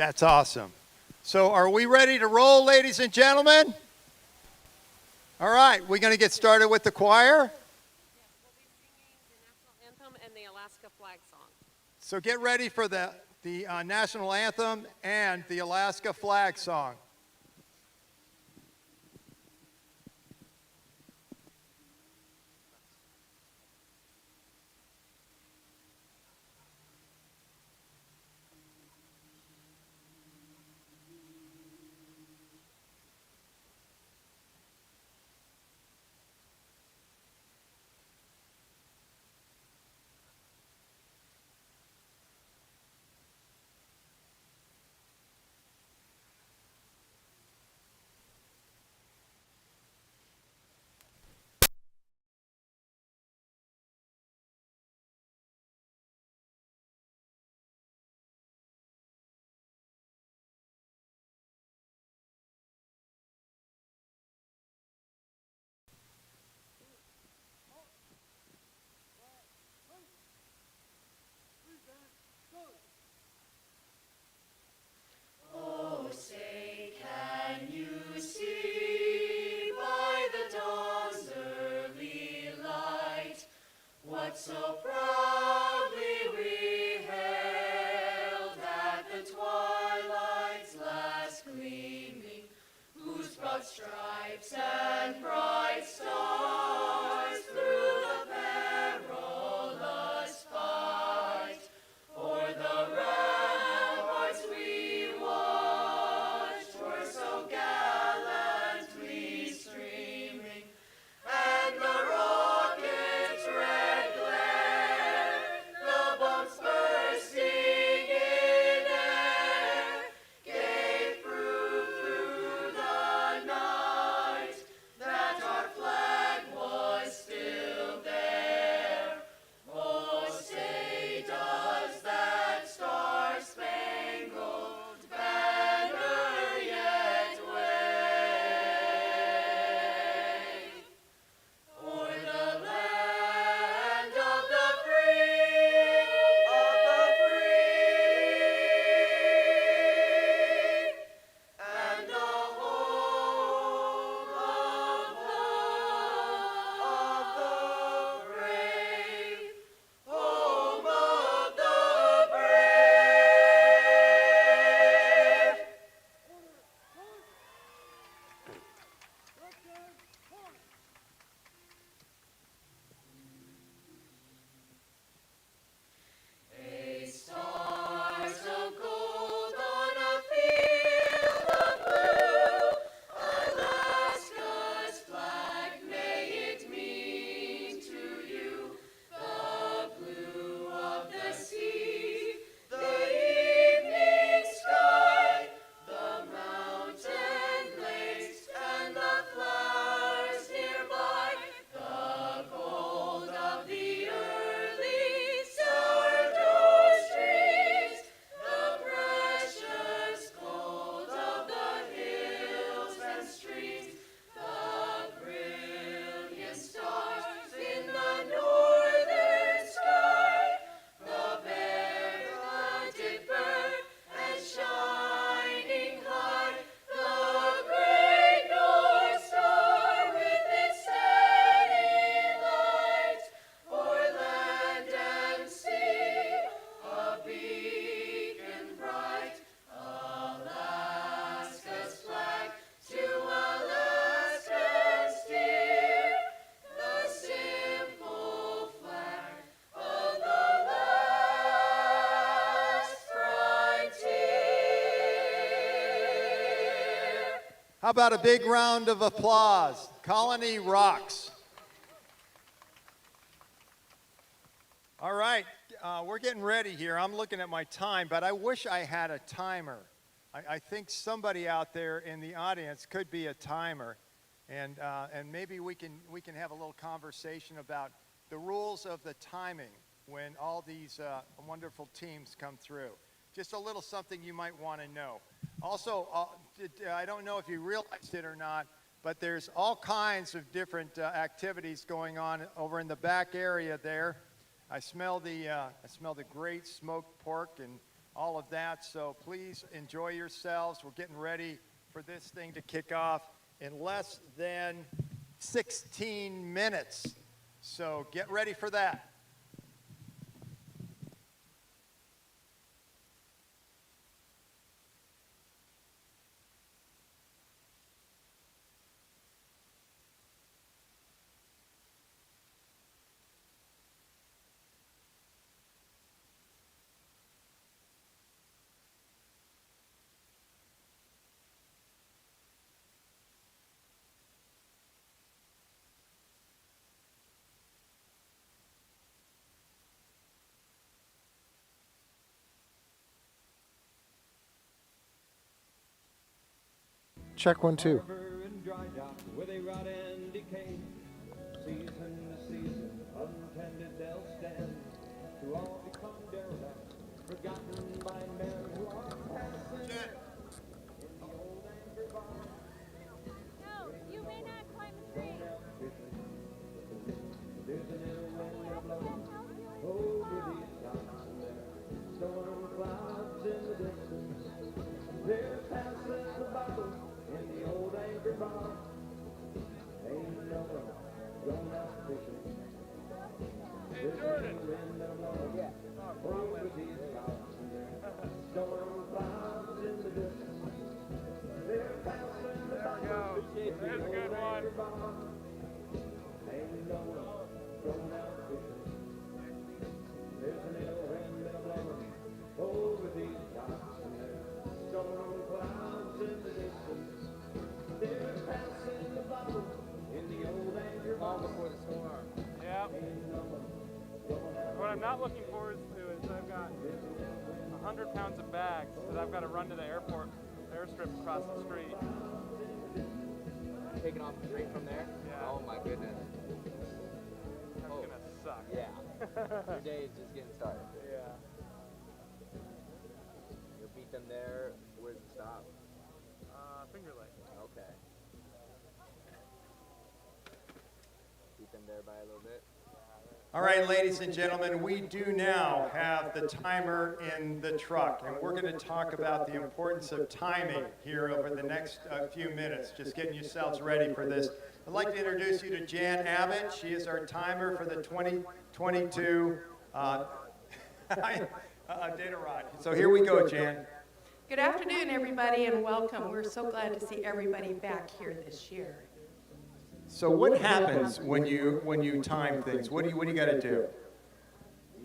That's awesome. So are we ready to roll, ladies and gentlemen? All right, we're going to get started with the choir. Yes, we'll be singing the national anthem and the Alaska flag song. So get ready for the national anthem and the Alaska flag song. So proudly we hailed at the twilight's last gleaming, whose broad stripes and bright stars through the perilous fight o'er the ramparts we watched were so gallantly streaming, and the rockets' red glare, the bombs bursting in air, gave proof through the night that our flag was still there. Oh, say does that star-spangled banner yet wave o'er the land of the free, and the home of the brave, home of the brave. A star so gold on a field of blue, Alaska's flag may it mean to you. The blue of the sea, the evening sky, the mountain lakes and the flowers nearby, the gold of the early sourdough streams, the precious gold of the hills and streams, the brilliant stars in the northern sky, the bare-footed bird and shining high, the great North Star with its steady light, o'er land and sea, a beacon bright, Alaska's flag to Alaskans dear, the simple flag of the last frontier. How about a big round of applause? Colony rocks. All right, we're getting ready here. I'm looking at my time, but I wish I had a timer. I think somebody out there in the audience could be a timer, and maybe we can have a little conversation about the rules of the timing when all these wonderful teams come through. Just a little something you might want to know. Also, I don't know if you realized it or not, but there's all kinds of different activities going on over in the back area there. I smell the great smoked pork and all of that. So please enjoy yourselves. We're getting ready for this thing to kick off in less than 16 minutes. So get ready for that. Check 1 2. Harbor and dry dock where they rot and decay. Season to season, untended they'll stand, to all become derelict, forgotten by men who are passing. In the old anchor bar, No, you may not climb the tree. there's an ill wind blowing over these docks, and there's storm clouds in the distance. They're passing the bottle in the old anchor bar. Ain't no one going out fishing. There's a wind blowing over these docks, and there's storm clouds in the distance. They're passing the bottle in the old anchor bar. Ain't no one going out fishing. There's an ill wind blowing over these docks, and there's storm clouds in the distance. They're passing the bottle in the old anchor bar. Before the storm. Yeah. Ain't no one going out. What I'm not looking forward to is I've got 100 pounds of bags that I've got to run to the airstrip across the street. Taking off straight from there? Yeah. Oh my goodness. That's gonna suck. Yeah. Your day is just getting started. Yeah. You'll beat them there. Where's the stop? Finger Lake. Okay. Beat them there by a little bit. All right, ladies and gentlemen, we do now have the timer in the truck, and we're going to talk about the importance of timing here over the next few minutes, just getting yourselves ready for this. I'd like to introduce you to Jan Abbott. She is our timer for the 2022 Iditarod. So here we go, Jan. Good afternoon, everybody, and welcome. We're so glad to see everybody back here this year. So what happens when you time things? What do you got to do?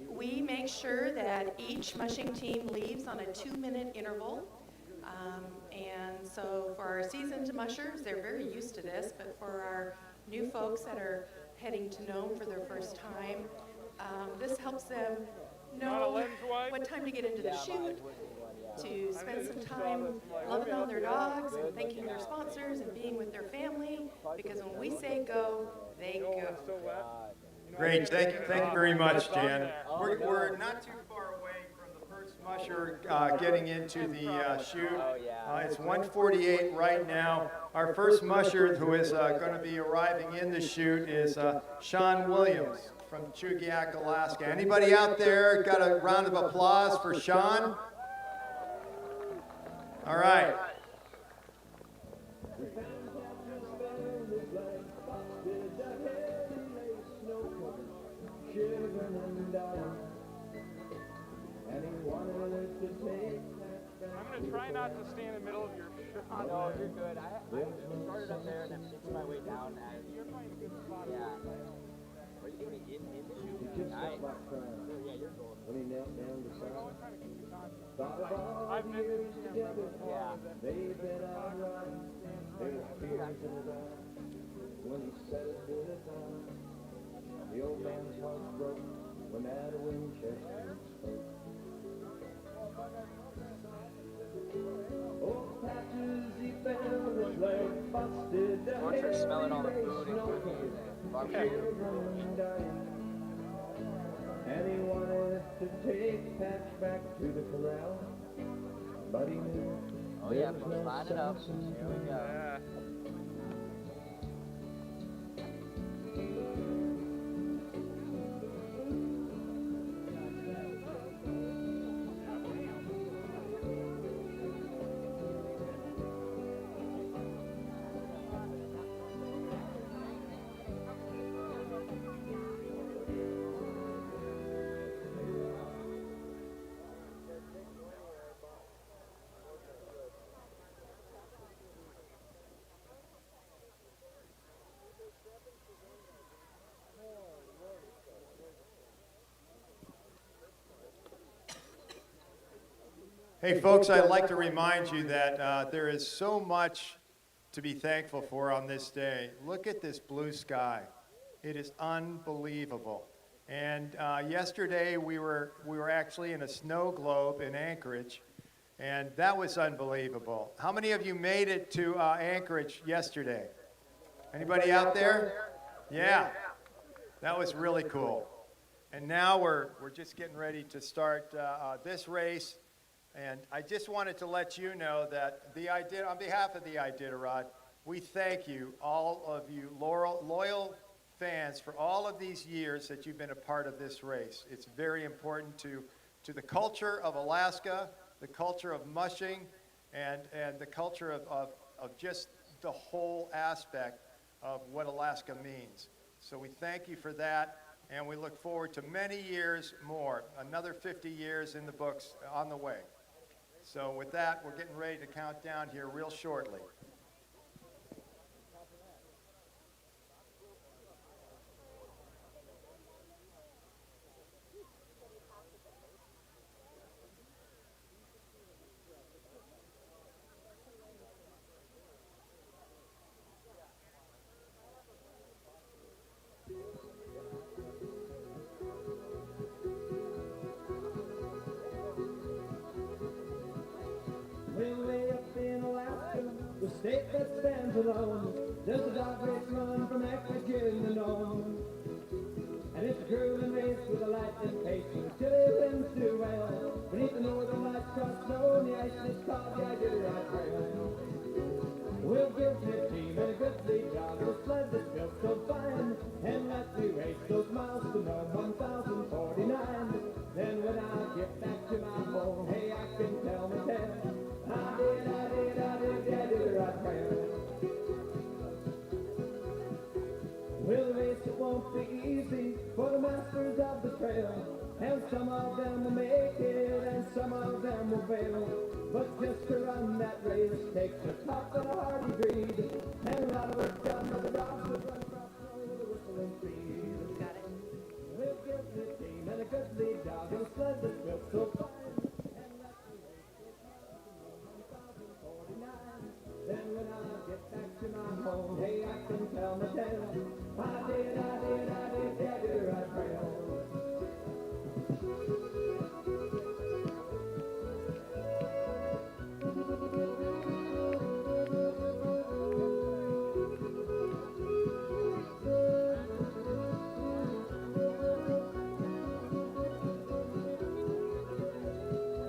We make sure that each mushing team leaves on a 2-minute interval. And so for our seasoned mushers, they're very used to this, but for our new folks that are heading to Nome for their first time, this helps them know what time to get into the chute, to spend some time loving on their dogs and thanking their sponsors and being with their family, because when we say go, they go. Great, thank you very much, Jan. We're not too far away from the first musher getting into the chute. It's 1:48 right now. Our first musher who is going to be arriving in the chute is Sean Williams from Chugiak, Alaska. Anybody out there got a round of applause for Sean? All right. I'm gonna try not to stay in the middle of your shot. No, you're good. I started up there and I'm making my way down. And You're finding a good spot. yeah. Are you gonna get in the chute? Nice. Yeah, you're golden. When he knelt down to Like, sign, I'm trying to keep you conscious. thought of all I've been in this camp before. Yeah. that they've been out riding. There was tears in his eyes when he said it to the time. The old man's heart broke when that Winchester spoke. Old patches he found his leg busted. Once you're smelling all the food and cookies and barbecue. And he wanted to take Patch back to the corral, but he knew. Oh yeah, folks, line it up. Here we go. Yeah. Hey, folks, I'd like to remind you that there is so much to be thankful for on this day. Look at this blue sky. It is unbelievable. And yesterday we were actually in a snow globe in Anchorage, and that was unbelievable. How many of you made it to Anchorage yesterday? Anybody out there? Yeah, that was really cool. And now we're just getting ready to start this race. And I just wanted to let you know that on behalf of the Iditarod, we thank you, all of you loyal fans, for all of these years that you've been a part of this race. It's very important to the culture of Alaska, the culture of mushing, and the culture of just the whole aspect of what Alaska means. So we thank you for that, and we look forward to many years more, another 50 years in the books on the way. So with that, we're getting ready to count down here real shortly. Way up in Alaska, the state that stands alone. There's a dog race run from Anchorage in the Nome. And it's a grueling race with a lightning pace, and the chilly winds do well. Beneath the northern lights cross snow, and the ice is called the Iditarod Trail. We'll give the team and a good lead dog, we'll sled that's built so fine, and let me race those miles to Nome 1049. Then when I get back to my home, hey, I can tell my tale. I did the Iditarod Trail. We'll race, it won't be easy for the masters of the trail. And some of them will make it, and some of them will fail. But just to run that race takes a tough and a hardy breed. And a lot of work done by the dogs that run across snow with a whistling speed. Got it. We'll give the team and a good lead dog and a sled that's built so fine. Then when I get back to my home, hey, I can tell my tale. I did the Iditarod Trail.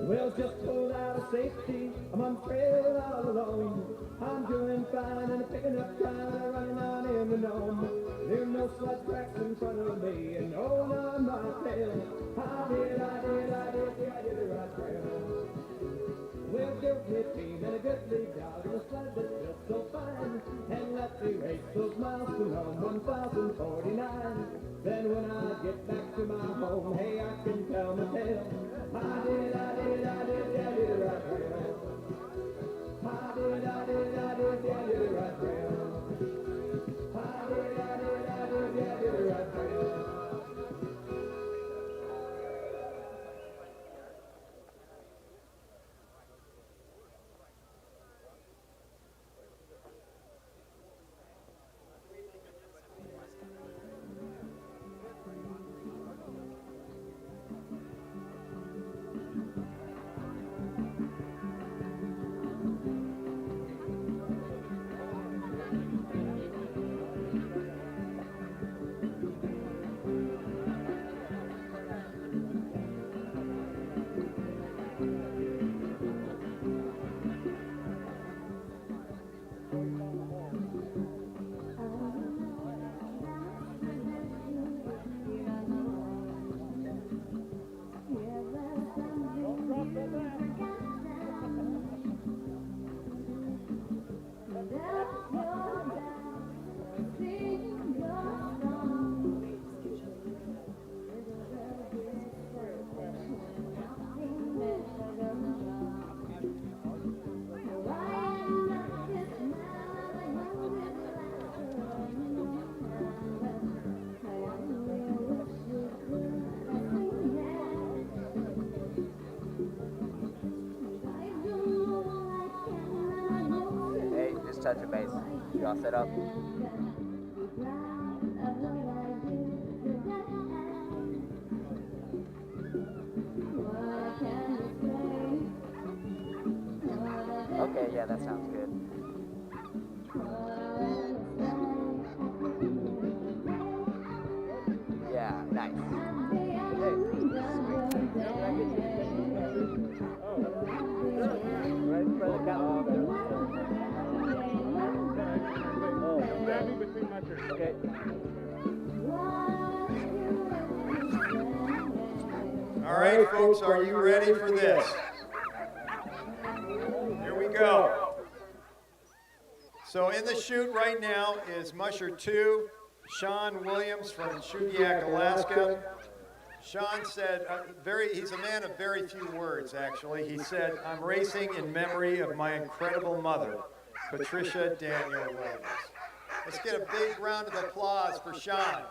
Well, just pulled out of safety, I'm on the trail all alone. I'm doing fine and picking up time, running on in the Nome. There are no sled tracks in front of me, and no one on my tail. I did the Iditarod Trail. We'll give me a team and a good lead dog, and a sled that's built so fine, and let me race those miles to Nome 1049. Then when I get back to my home, hey, I can tell my tale. I did the Iditarod Trail. I did the Iditarod Trail. I did the Iditarod Trail. touch of base. You all set up? Okay, yeah, that sounds good. Yeah, nice. Hey, sweet. Can I get you? Right in front of the counter. Oh, Grab me between my shirts. okay. All right, folks, are you ready for this? Here we go. So in the chute right now is Musher 2, Sean Williams from Shugiak, Alaska. Sean said, he's a man of very few words, actually. He said, "I'm racing in memory of my incredible mother, Patricia Daniel Williams." Let's get a big round of applause for Sean.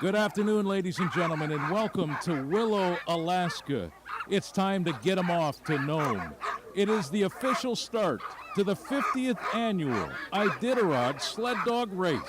Good afternoon, ladies and gentlemen, and welcome to Willow, Alaska. It's time to get 'em off to Nome. It is the official start to the 50th annual Iditarod Sled Dog Race.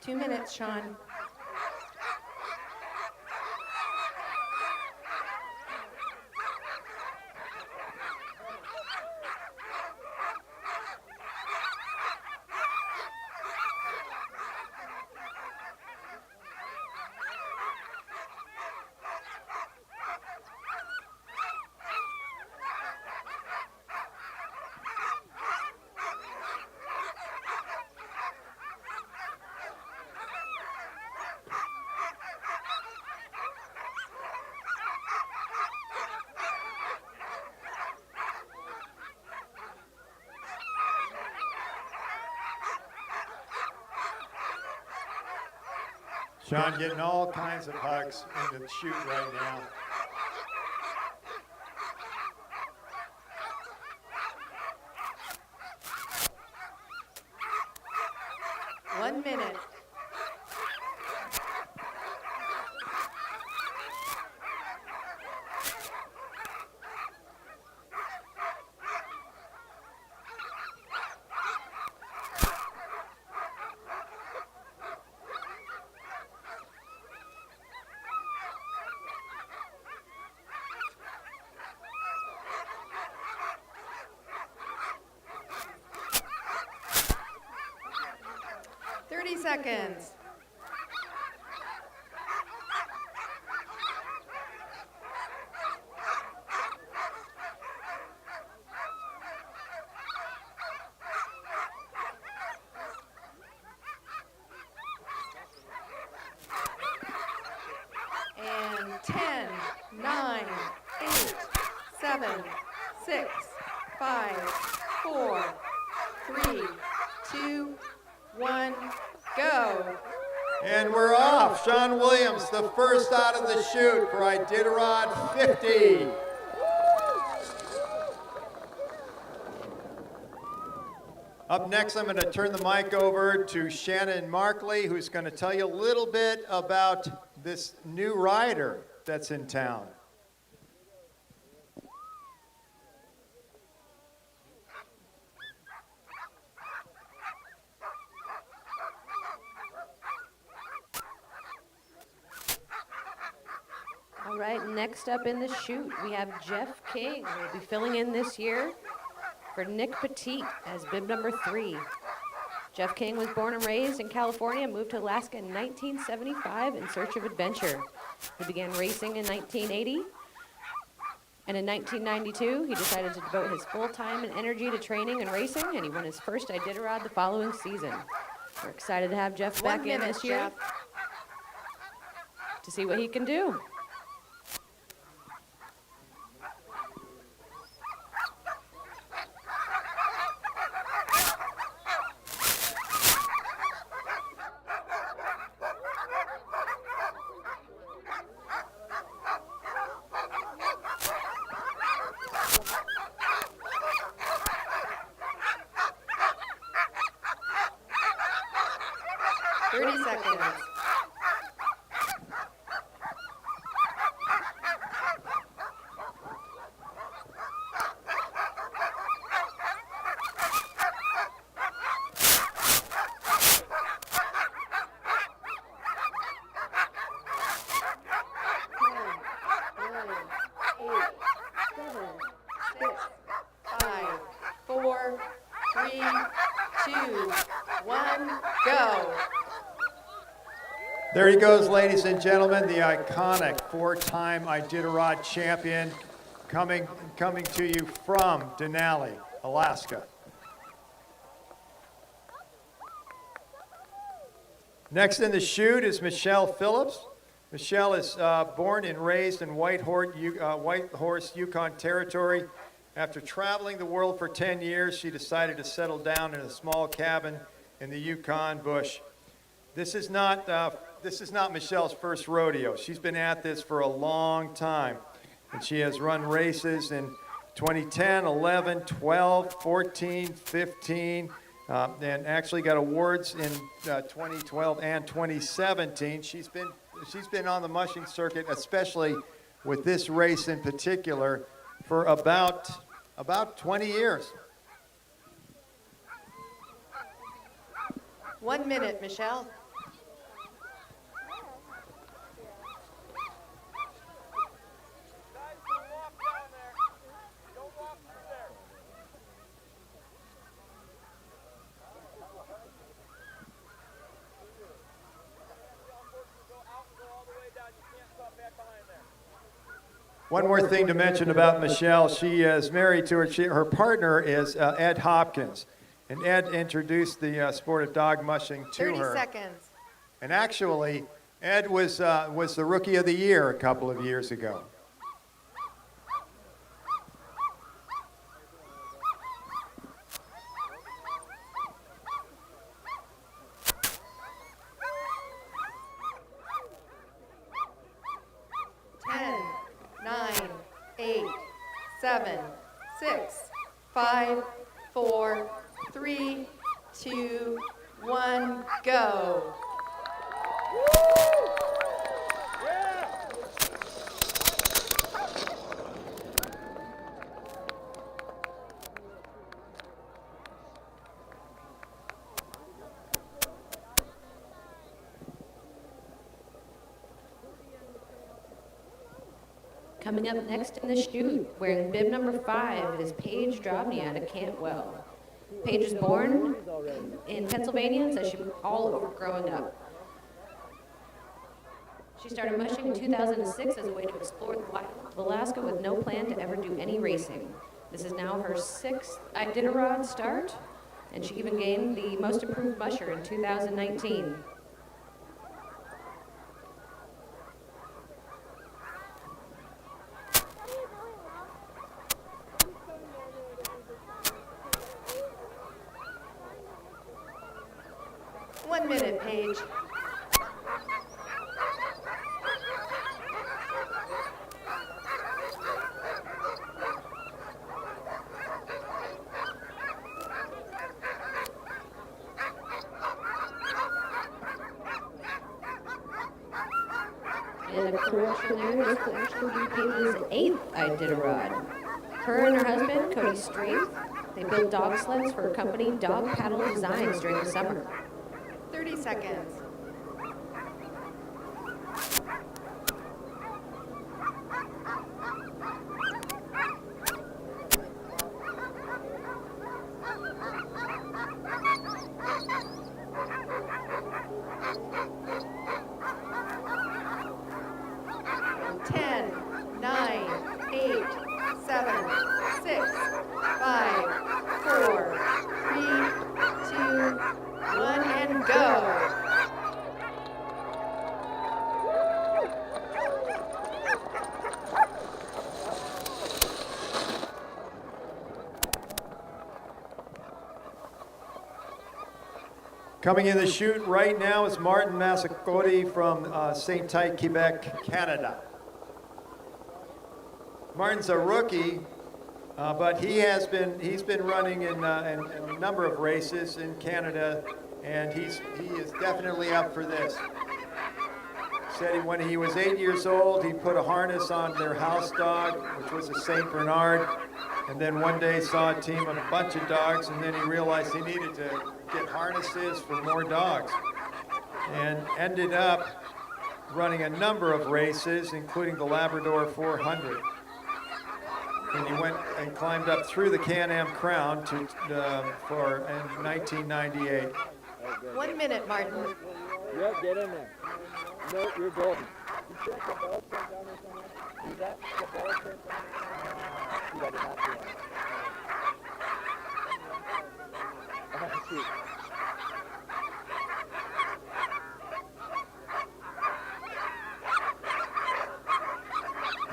Two minutes, Sean. Sean getting all kinds of hugs in the chute right now. One minute. Seconds. And 10, 9, 8, 7, 6, 5, 4, 3, 2, 1. Go. And we're off. Sean Williams, the first out of the chute for Iditarod 50. Up next, I'm going to turn the mic over to Shannon Markley, who's going to tell you a little bit about this new rider that's in town. All right, next up in the chute, we have Jeff King, who will be filling in this year for Nick Petit as bib number 3. Jeff King was born and raised in California and moved to Alaska in 1975 in search of adventure. He began racing in 1980, and in 1992, he decided to devote his full time and energy to training and racing, and he won his first Iditarod the following season. We're excited to have Jeff back in this year to see what he can do. There he goes, ladies and gentlemen, the iconic 4-time Iditarod champion coming to you from Denali, Alaska. Next in the chute is Michelle Phillips. Michelle is born and raised in Whitehorse, Yukon Territory. After traveling the world for 10 years, she decided to settle down in a small cabin in the Yukon bush. This is not Michelle's first rodeo. She's been at this for a long time, and she has run races in 2010, 11, 12, 14, 15, and actually got awards in 2012 and 2017. She's been on the mushing circuit, especially with this race in particular, for about 20 years. 1 minute, Michelle. One more thing to mention about Michelle, she is married to her partner is Ed Hopkins. And Ed introduced the sport of dog mushing to 30 her. 30 seconds. And actually, Ed was the Rookie of the Year a couple of years ago. Nine, 8, 7, 6, 5, 4, 3, 2, 1, go. Coming up next in the chute, wearing bib number 5, is Paige Dropme out of Cantwell. Paige was born in Pennsylvania and says she was all over growing up. She started mushing in 2006 as a way to explore the wild of Alaska with no plan to ever do any racing. This is now her 6th Iditarod start, and she even gained the Most Improved Musher in 2019. and a correction there, this will actually be Paige's 8th Iditarod. Her and her husband, Cody Straith, they build dog sleds for company Dog Paddle Designs during the summer. 30 seconds. Ten, 9, 8, 7, 6, 5, 4, 3, 2, 1, and go. Coming in the chute right now is Martin Mascot from St. Tite, Quebec, Canada. Martin's a rookie, but he's been running in a number of races in Canada, and he is definitely up for this. Said when he was 8 years old, he put a harness on their house dog, which was a Saint Bernard, and then one day saw a team of a bunch of dogs, and then he realized he needed to get harnesses for more dogs, and ended up running a number of races, including the Labrador 400. And he went and climbed up through the Can-Am Crown in 1998. 1 minute, Martin. Yeah, get in there. No, you're golden. You check the ball print down there somewhere? See that? The ball print down there? See that? Not yet. Oh, shoot.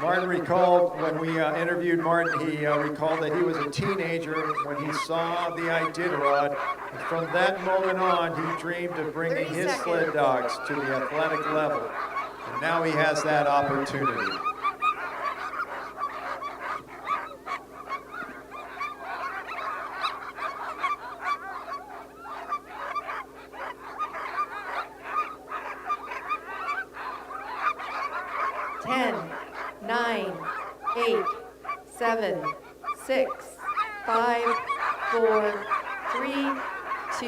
Martin recalled, when we interviewed Martin, he recalled that he was a teenager when he saw the Iditarod. And from that moment on, he dreamed of bringing his sled dogs to the athletic level. And now he has that opportunity. Ten, 9, 8, 7, 6, 5, 4, 3, 2,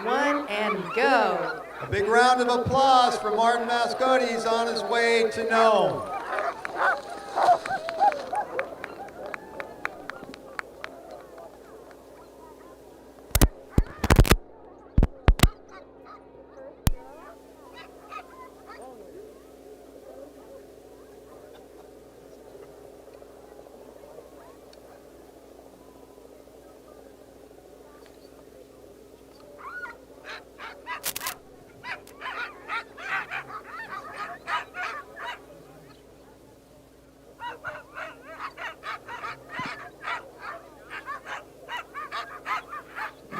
1, and go. A big round of applause for Martin Mascot. He's on his way to Nome.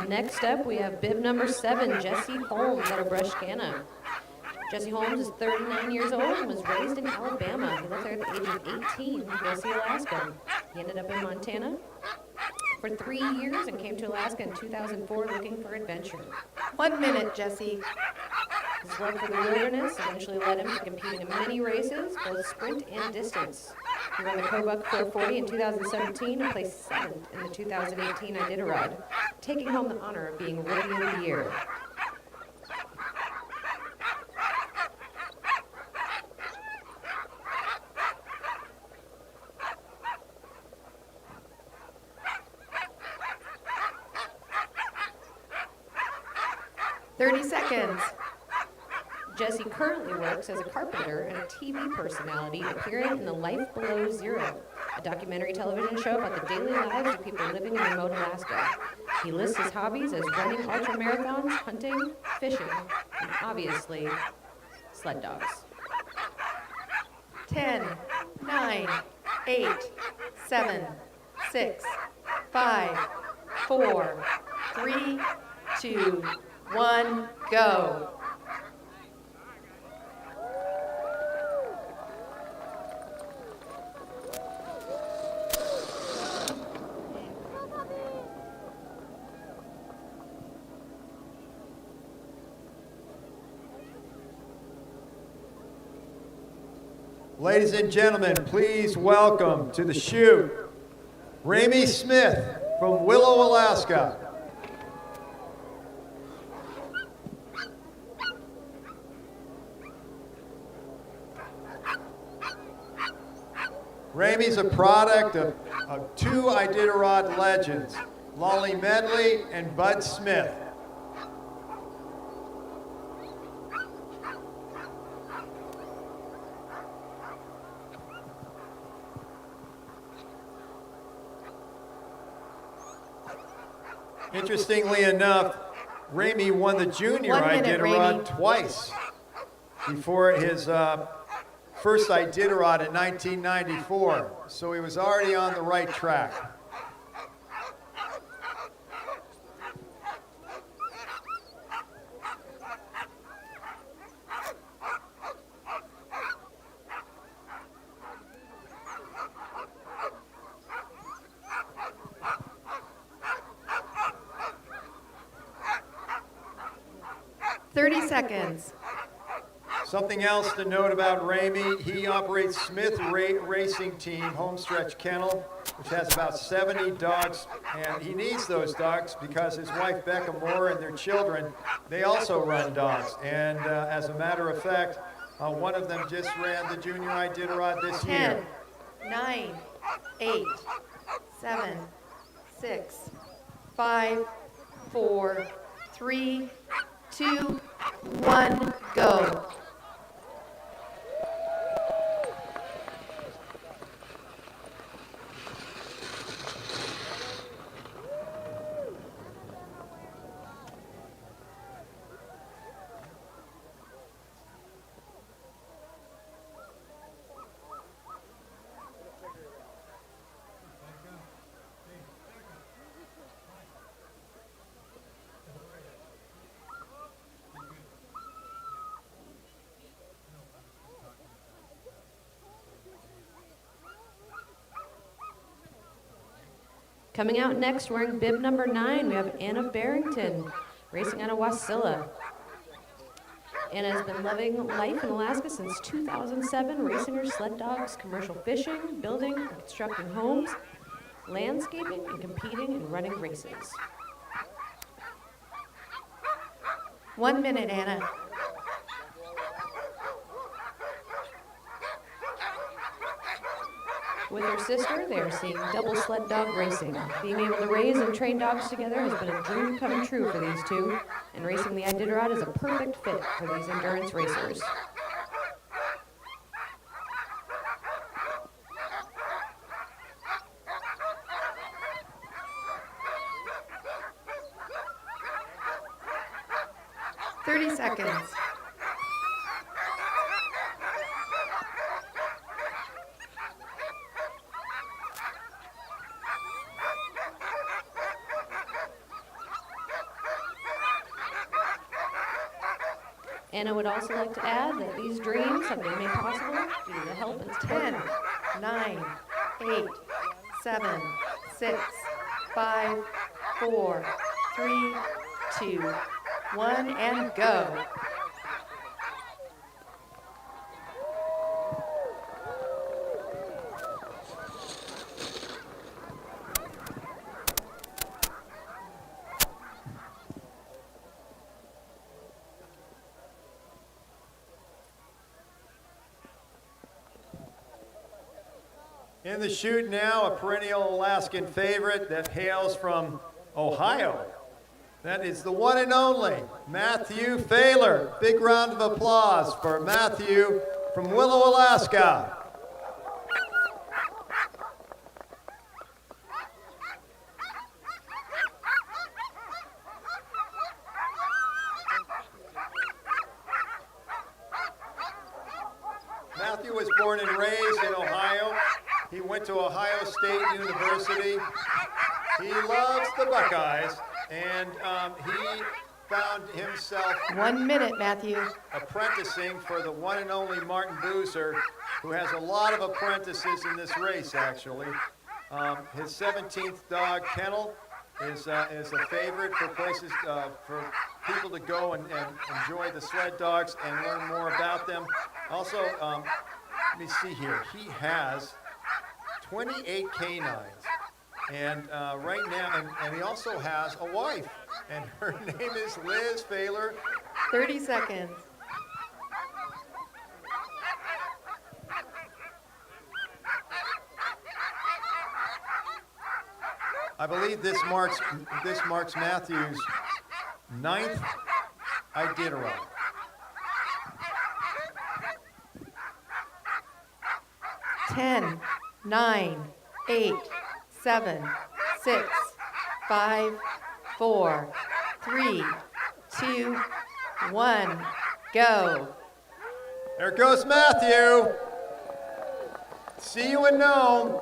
Next up, we have bib number 7, Jesse Holmes out of Brushkana. Jesse Holmes is 39 years old and was raised in Alabama. He lived there at the age of 18 in Gracie, Alaska. He ended up in Montana for 3 years and came to Alaska in 2004 looking for adventure. 1 minute, Jesse. His love for the wilderness eventually led him to competing in many races, both sprint and distance. He won the Kobuk 440 in 2017 and placed 7th in the 2018 Iditarod, taking home the honor of being Rookie of the Year. Thirty seconds. Jesse currently works as a carpenter and a TV personality, appearing in The Life Below Zero, a documentary television show about the daily lives of people living in remote Alaska. He lists his hobbies as running ultramarathons, hunting, fishing, and obviously, sled dogs. 10, 9, 8, 7, 6, 5, 4, 3, 2, 1, go. Ladies and gentlemen, please welcome to the chute, Ramey Smith from Willow, Alaska. Ramey's a product of two Iditarod legends, Lolly Medley and Bud Smith. Interestingly enough, Ramey won the junior 1 minute, Iditarod Ramey. twice before his first Iditarod in 1994, so he was already on the right track. Seconds. Something else to note about Ramey, he operates Smith Racing Team Homestretch Kennel, which has about 70 dogs, and he needs those dogs because his wife Becca Moore and their children, they also run dogs. And as a matter of fact, one of them just ran the junior Iditarod this 10, year. 9, 8, 7, 6, 5, 4, 3, 2, 1, go. Coming out next, wearing bib number 9, we have Anna Barrington, racing out of Wasilla. Anna has been loving life in Alaska since 2007, racing her sled dogs, commercial fishing, building and constructing homes, landscaping, and competing and running races. 1 minute, Anna. With her sister, they are seeing double sled dog racing. Being able to raise and train dogs together has been a dream come true for these two, and racing the Iditarod is a perfect fit for these endurance racers. Seconds. Anna would also like to add that these dreams have been made possible due to the help and 10, 9, 8, 7, 6, 5, 4, 3, 2, 1, and go. In the chute now, a perennial Alaskan favorite that hails from Ohio. That is the one and only Matthew Failer. Big round of applause for Matthew from Willow, Alaska. Matthew was born and raised in Ohio. He went to Ohio State University. He loves the Buckeyes, and he found himself 1 minute, Matthew. apprenticing for the one and only Martin Boozer, who has a lot of apprentices in this race, actually. His 17th dog, Kennel, is a favorite for places, for people to go and enjoy the sled dogs and learn more about them. Also, let me see here. He has 28 canines. And right now, and he also has a wife. And her name is Liz Failer. 30 seconds. I believe this marks Matthew's 9th Iditarod. 10, 9, 8, 7, 6, 5, 4, 3, 2, 1, go. There goes Matthew. See you in Nome.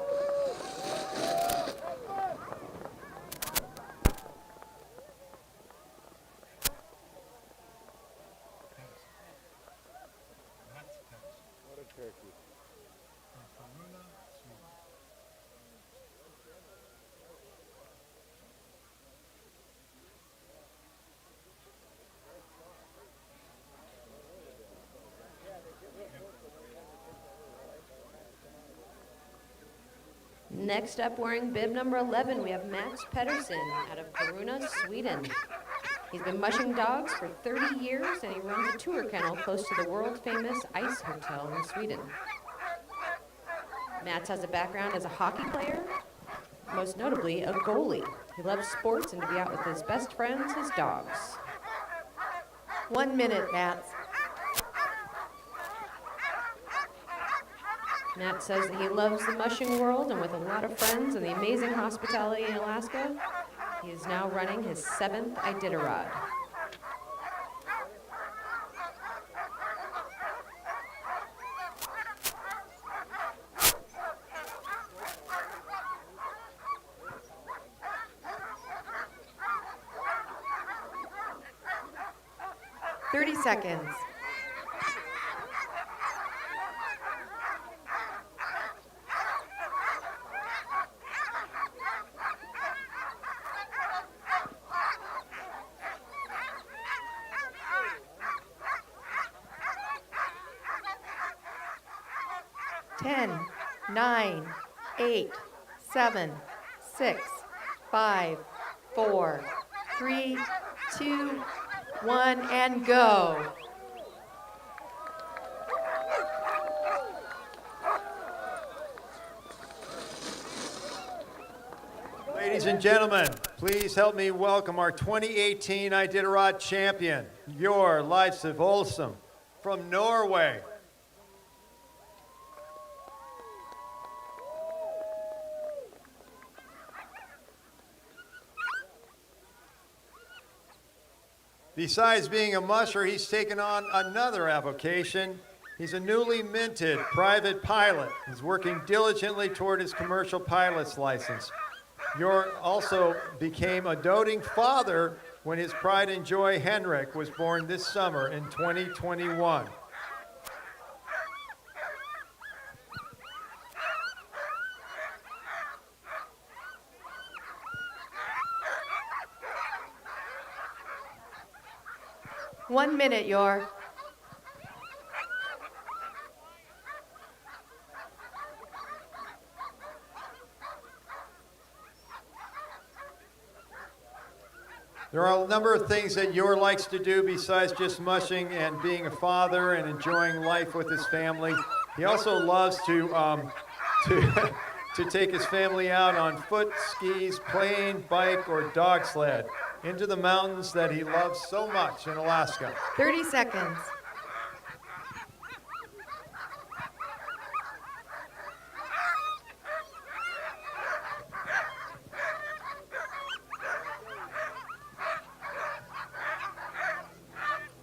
Next up, wearing bib number 11, we have Mats Peterson out of Kiruna, Sweden. He's been mushing dogs for 30 years, and he runs a tour kennel close to the world-famous Ice Hotel in Sweden. Mats has a background as a hockey player, most notably a goalie. He loves sports and to be out with his best friends, his dogs. 1 minute, Mats. Matt says that he loves the mushing world, and with a lot of friends and the amazing hospitality in Alaska, he is now running his 7th Iditarod. Thirty seconds. 10, 9, 8, 7, 6, 5, 4, 3, 2, 1, and go. Ladies and gentlemen, please help me welcome our 2018 Iditarod champion, your Lev Schwartz from Norway. Besides being a musher, he's taken on another avocation. He's a newly minted private pilot. He's working diligently toward his commercial pilot's license. Yor also became a doting father when his pride and joy Henrik was born this summer in 2021. One minute, Yor. There are a number of things that Yor likes to do besides just mushing and being a father and enjoying life with his family. He also loves to take his family out on foot, skis, plane, bike, or dog sled into the mountains that he loves so much in Alaska. 30 seconds.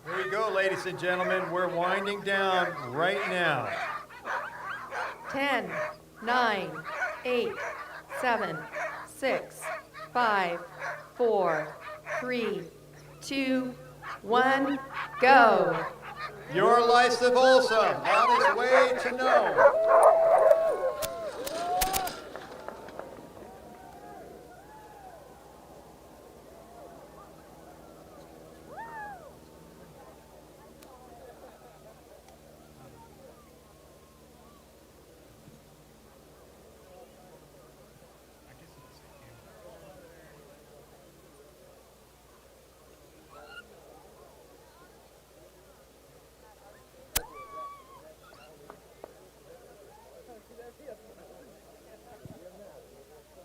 Here we go, ladies and gentlemen. We're winding down right now. 10, 9, 8, 7, 6, 5, 4, 3, 2, 1, go. Your Lev Schwartz on his way to Nome.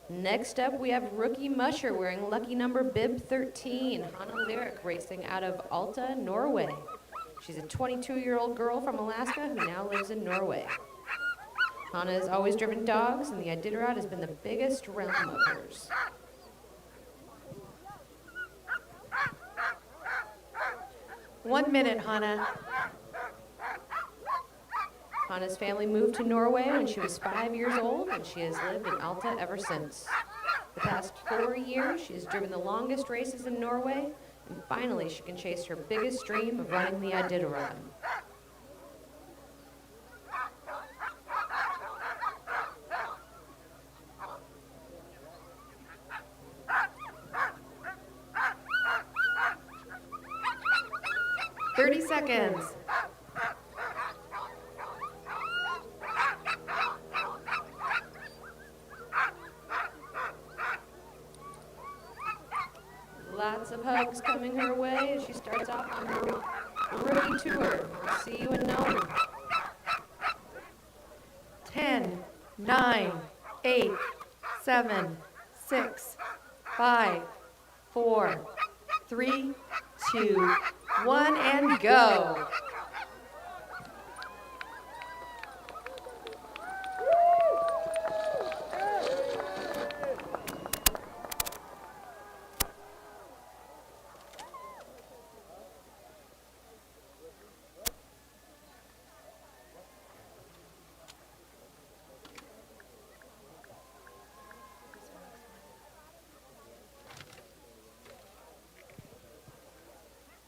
Next up, we have rookie musher wearing lucky number bib 13, Hannah Lyric, racing out of Alta, Norway. She's a 22-year-old girl from Alaska who now lives in Norway. Hannah has always driven dogs, and the Iditarod has been the biggest realm of hers. One minute, Hannah. Hannah's family moved to Norway when she was 5 years old, and she has lived in Alta ever since. The past 4 years, she has driven the longest races in Norway, and finally she can chase her biggest dream of running the Iditarod. Seconds. Lots of hugs coming her way as she starts off on her rookie tour. We'll see you in Nome. 10, 9, 8, 7, 6, 5, 4, 3, 2, 1, and go.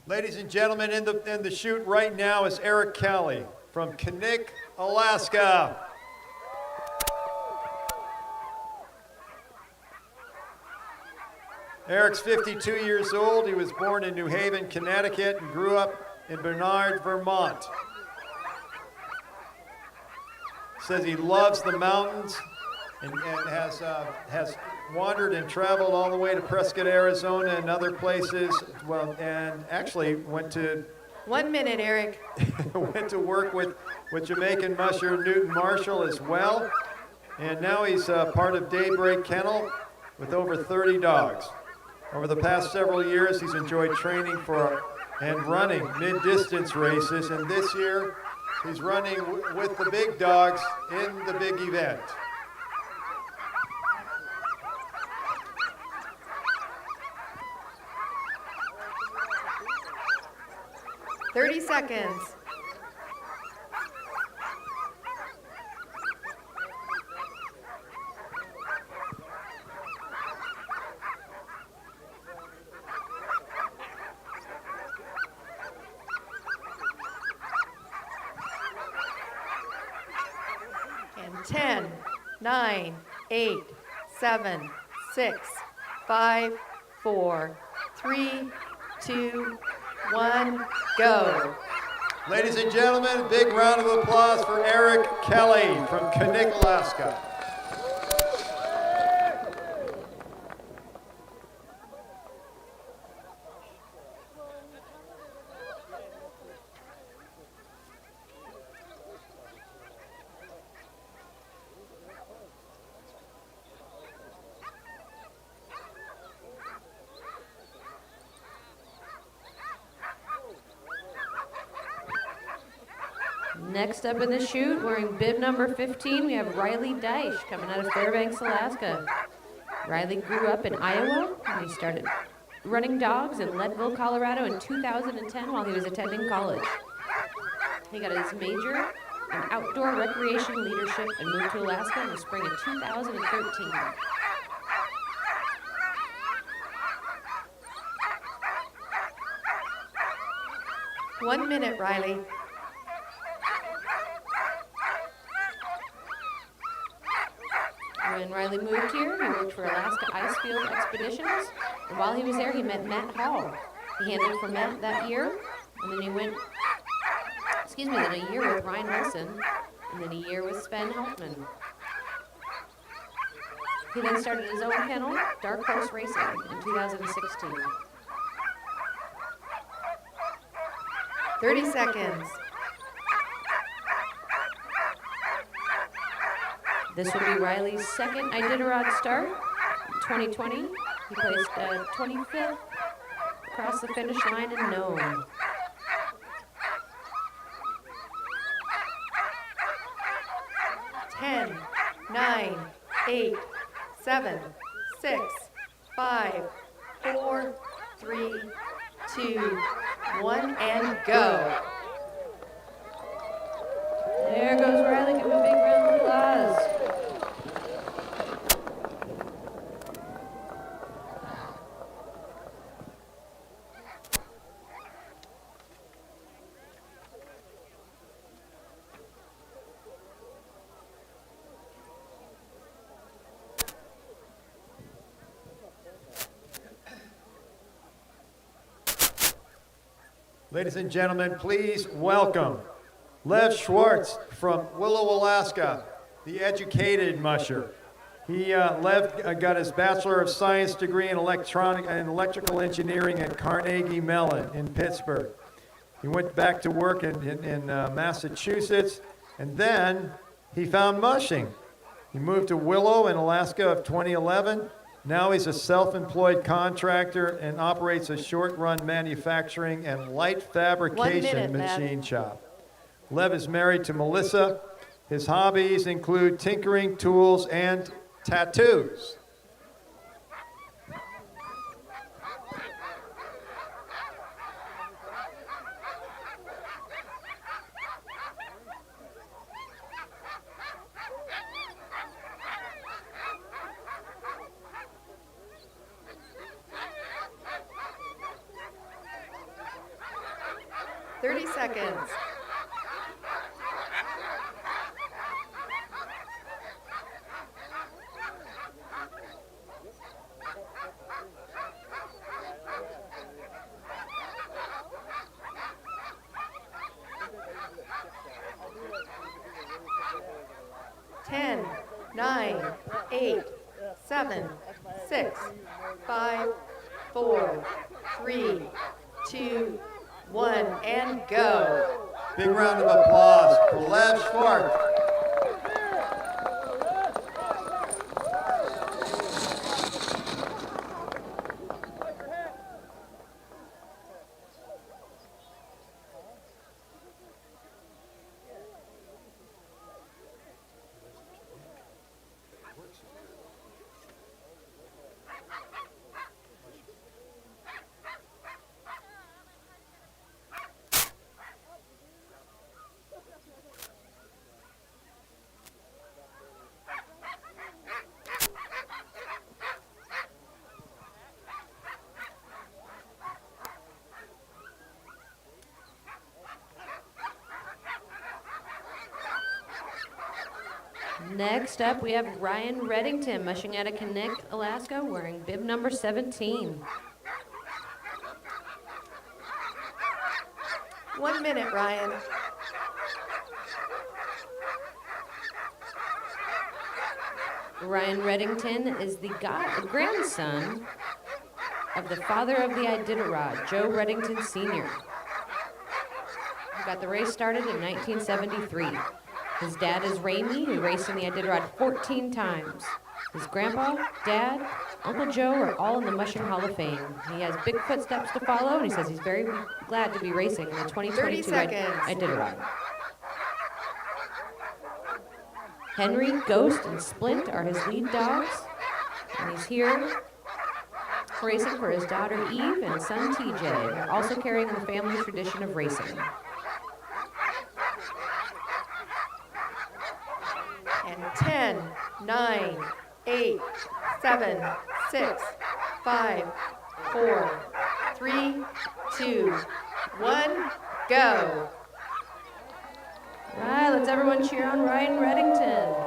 Ladies and gentlemen, in the chute right now is Eric Kelly from Knik, Alaska. Eric's 52 years old. He was born in New Haven, Connecticut, and grew up in Bernard, Vermont. Says he loves the mountains and has wandered and traveled all the way to Prescott, Arizona, and other places. Well, and actually went to 1 minute, Eric. went to work with Jamaican musher Newton Marshall as well. And now he's part of Daybreak Kennel with over 30 dogs. Over the past several years, he's enjoyed training for and running mid-distance races. And this year, he's running with the big dogs in the big event. Thirty seconds. And 10, 9, 8, 7, 6, 5, 4, 3, 2, 1, go. Ladies and gentlemen, a big round of applause for Eric Kelly from Knik, Alaska. Next up in the chute, wearing bib number 15, we have Riley Deich coming out of Fairbanks, Alaska. Riley grew up in Iowa, and he started running dogs in Leadville, Colorado in 2010 while he was attending college. He got his major in outdoor recreation leadership and moved to Alaska in the spring of 2013. One minute, Riley. When Riley moved here, he worked for Alaska Icefield Expeditions, and while he was there, he met Matt Hall. He handled for Matt that year, and then he went, then a year with Ryan Wilson, and then a year with Sven Heltman. He then started his own kennel, Dark Horse Racing, in 2016. 30 seconds. This will be Riley's second Iditarod start. 2020. He placed 25th across the finish line in Nome. Ten, 9, 8, 7, 6, 5, 4, 3, 2, 1, and go. There goes Riley. Give him a big round of applause. Ladies and gentlemen, please welcome Lev Schwartz from Willow, Alaska, the educated musher. Lev got his Bachelor of Science degree in electrical engineering at Carnegie Mellon in Pittsburgh. He went back to work in Massachusetts, and then he found mushing. He moved to Willow in Alaska of 2011. Now he's a self-employed contractor and operates a short-run manufacturing and light fabrication machine shop. Lev is married to Melissa. His hobbies include tinkering, tools, and tattoos. Seconds. Ten, 9, 8, 7, 6, 5, 4, 3, 2, 1, and go. Big round of applause for Lev Schwartz. Next up, we have Ryan Reddington, mushing out of Kinnick, Alaska, wearing bib number 17. 1 minute, Ryan. Ryan Reddington is the grandson of the father of the Iditarod, Joe Reddington Sr., who got the race started in 1973. His dad is Ramey, who raced in the Iditarod 14 times. His grandpa, dad, Uncle Joe are all in the Mushing Hall of Fame. He has big footsteps to follow, and he says he's very glad to be racing in the 2022 Iditarod. Henry, Ghost, and Splint are his lead dogs, and he's here racing for his daughter Eve and son TJ. They're also carrying the family tradition of racing. And 10, 9, 8, 7, 6, 5, 4, 3, 2, 1, go. All right, let's everyone cheer on Ryan Reddington.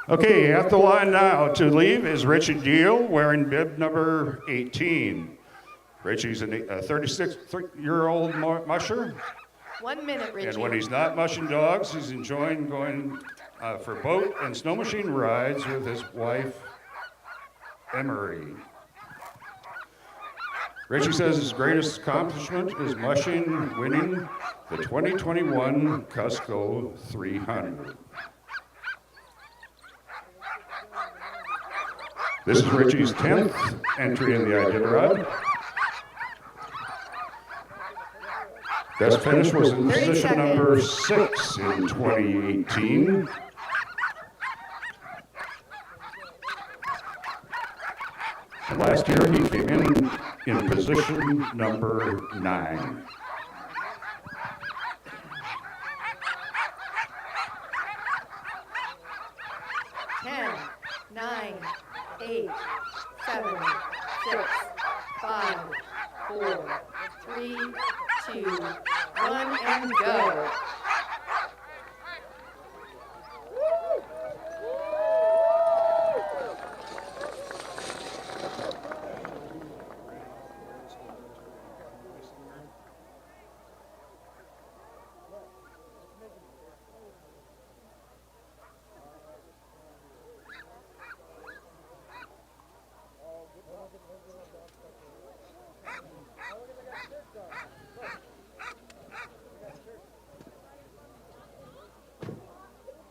Okay, at the line now to leave is Richie Deal wearing bib number 18. Richie's a 36-year-old musher. 1 minute, Richie. And when he's not mushing dogs, he's enjoying going for boat and snow machine rides with his wife, Emery. Richie says his greatest accomplishment is mushing, winning the 2021 Cusco 300. This is Richie's 10th entry in the Iditarod. Best finish was in position number 6 in 2018. And last year he came in position number 9. Ten, 9, 8, 7, 6, 5, 4, 3, 2, 1, and go.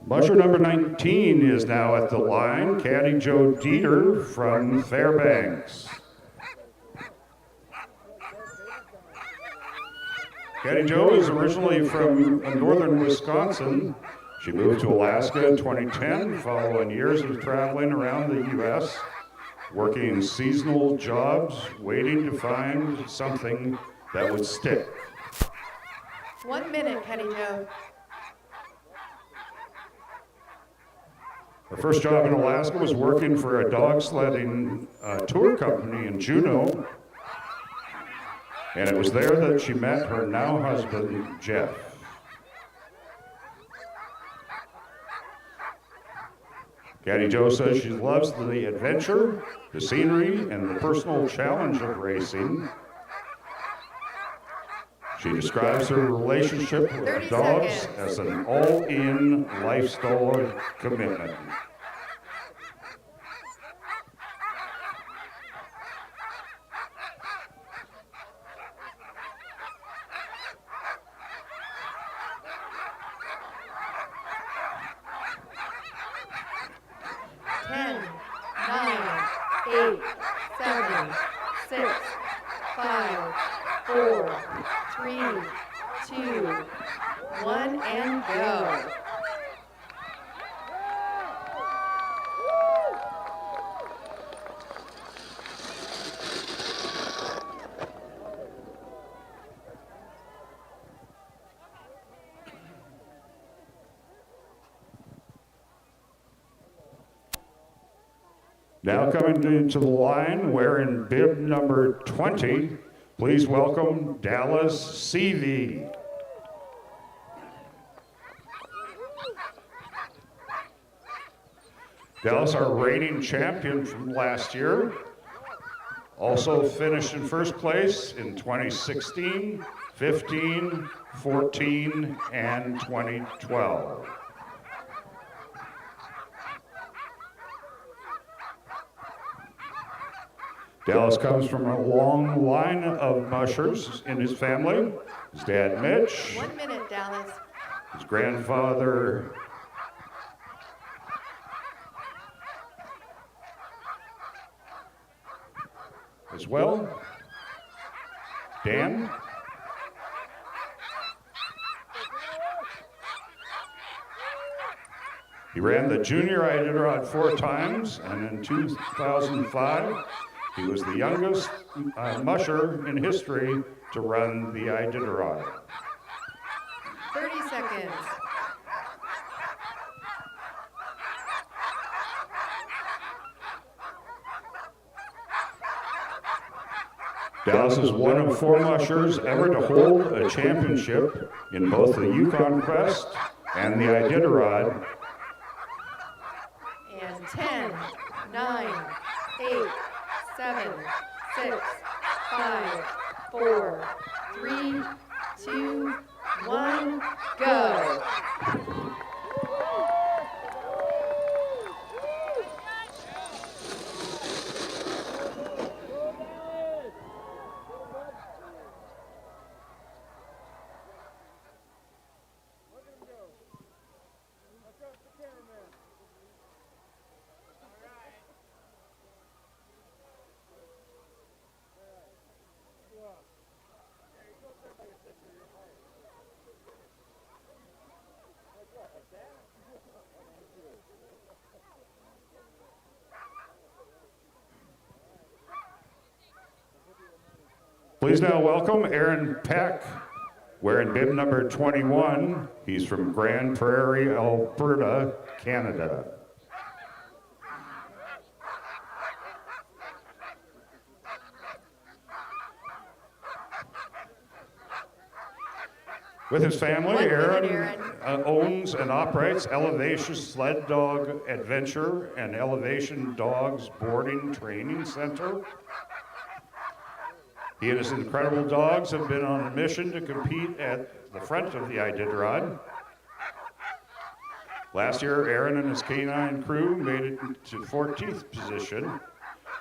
Musher number 19 is now at the line, Caddy Joe Dieter from Fairbanks. Caddy Joe is originally from northern Wisconsin. She moved to Alaska in 2010 following years of traveling around the U.S., working seasonal jobs, waiting to find something that would stick. 1 minute, Henny Joe. Her first job in Alaska was working for a dog sledding tour company in Juneau. And it was there that she met her now husband, Jeff. Caddy Joe says she loves the adventure, the scenery, and the personal challenge of racing. She describes her relationship with dogs as an all-in lifestyle commitment. Ten, 9, 8, 7, 6, 5, 4, 3, 2, 1, and go. Now coming into the line, wearing bib number 20, please welcome Dallas Seavey. Dallas, our reigning champion from last year, also finished in first place in 2016, 15, 14, and 2012. Dallas comes from a long line of mushers in his family. His dad, Mitch. 1 minute, Dallas. His grandfather, as well. Dan. He ran the junior Iditarod 4 times, and in 2005, he was the youngest musher in history to run the Iditarod. 30 seconds. Dallas is one of 4 mushers ever to hold a championship in both the Yukon Quest and the Iditarod. 10, 9, 8, 7, 6, 5, 4, 3, 2, 1, go. Please now welcome Aaron Peck, wearing bib number 21. He's from Grand Prairie, Alberta, Canada. With his family, 1 minute, Aaron owns and operates Elevation Sled Dog Adventure and Elevation Dogs Boarding Training Center. He and his incredible dogs have been on a mission to compete at the front of the Iditarod. Last year, Aaron and his canine crew made it to 14th position,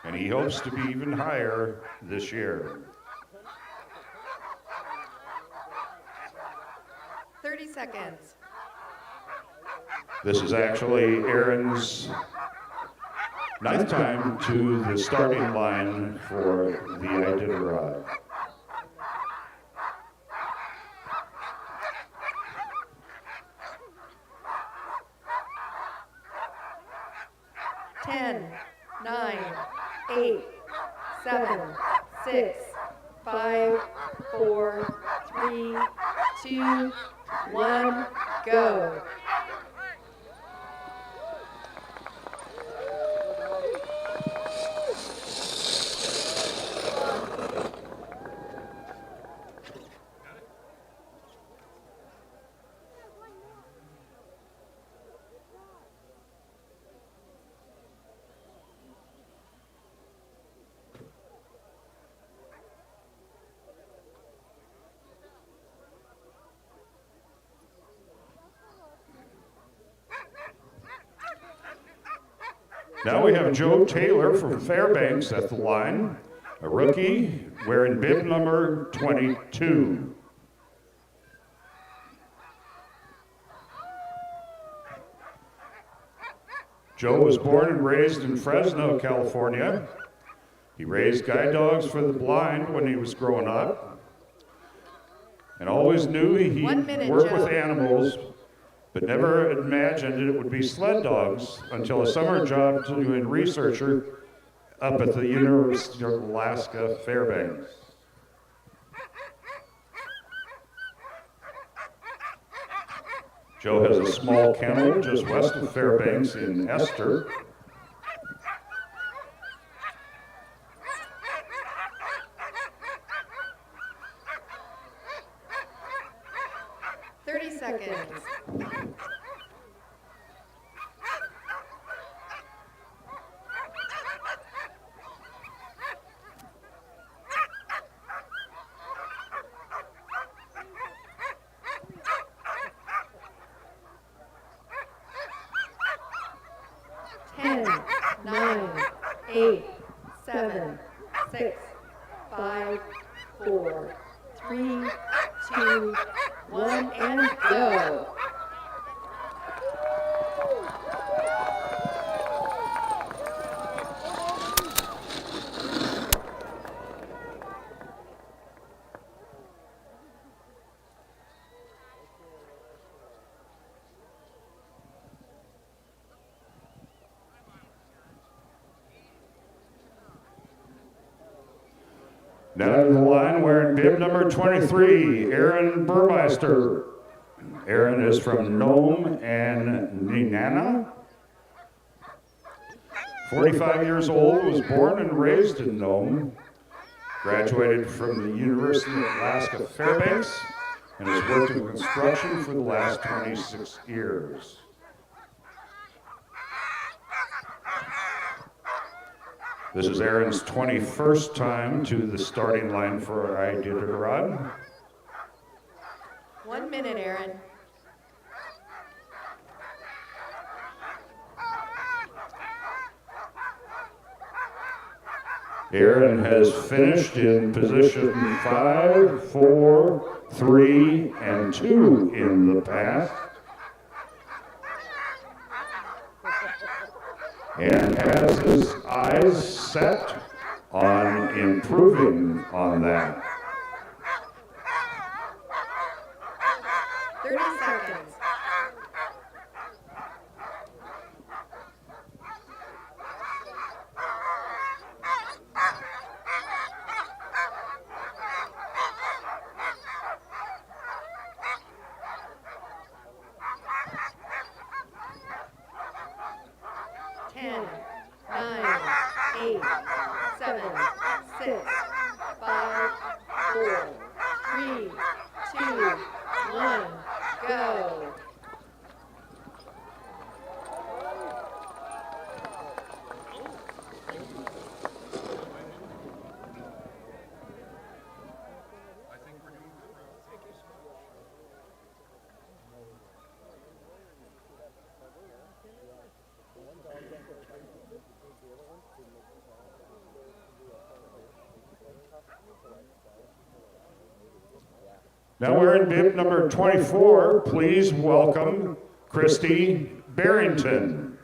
and he hopes to be even higher this year. 30 seconds. This is actually Aaron's 9th time to the starting line for the Iditarod. Ten, 9, 8, 7, 6, 5, 4, 3, 2, 1, go. Now we have Joe Taylor from Fairbanks at the line, a rookie wearing bib number 22. Joe was born and raised in Fresno, California. He raised guide dogs for the blind when he was growing up, and always knew he'd 1 minute, work Joe. with animals, but never imagined it would be sled dogs until a summer job doing researcher up at the University of Alaska, Fairbanks. Joe has a small kennel just west of Fairbanks in Esther. Seconds. 10, 9, 8, 7, 6, 5, 4, 3, 2, 1, and go. Now to the line wearing bib number 23, Aaron Burmeister. Aaron is from Nome and Nenana. 45 years old, was born and raised in Nome. Graduated from the University of Alaska Fairbanks and has worked in construction for the last 26 years. This is Aaron's 21st time to the starting line for Iditarod. 1 minute, Aaron. Aaron has finished in position 5, 4, 3, and 2 in the pass. And has his eyes set on improving on that. 30 seconds. Now we're in bib number 24. Please welcome Christy Barrington.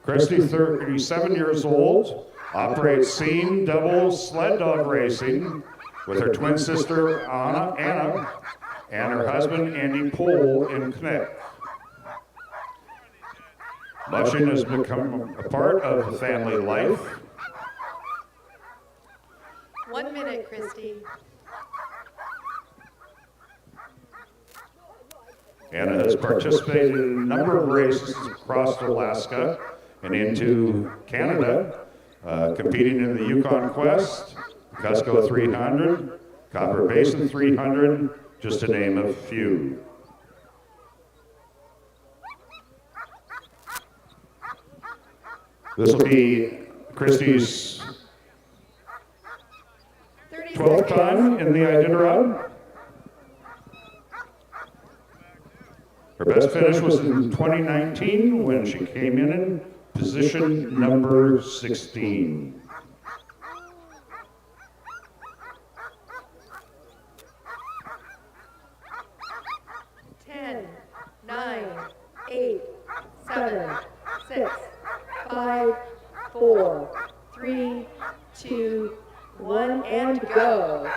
Christy, 37 years old, operates seam double sled dog racing with her twin sister Anna and her husband Andy Pohl in Connect. Mushing has become a part of the family life. 1 minute, Christy. Anna has participated in a number of races across Alaska and into Canada, competing in the Yukon Quest, Cusco 300, Copper Basin 300, just to name a few. This will be Christy's 12th time in the Iditarod. Her best finish was in 2019 when she came in position number 16. Ten, 9, 8, 7, 6, 5, 4, 3, 2, 1, and go.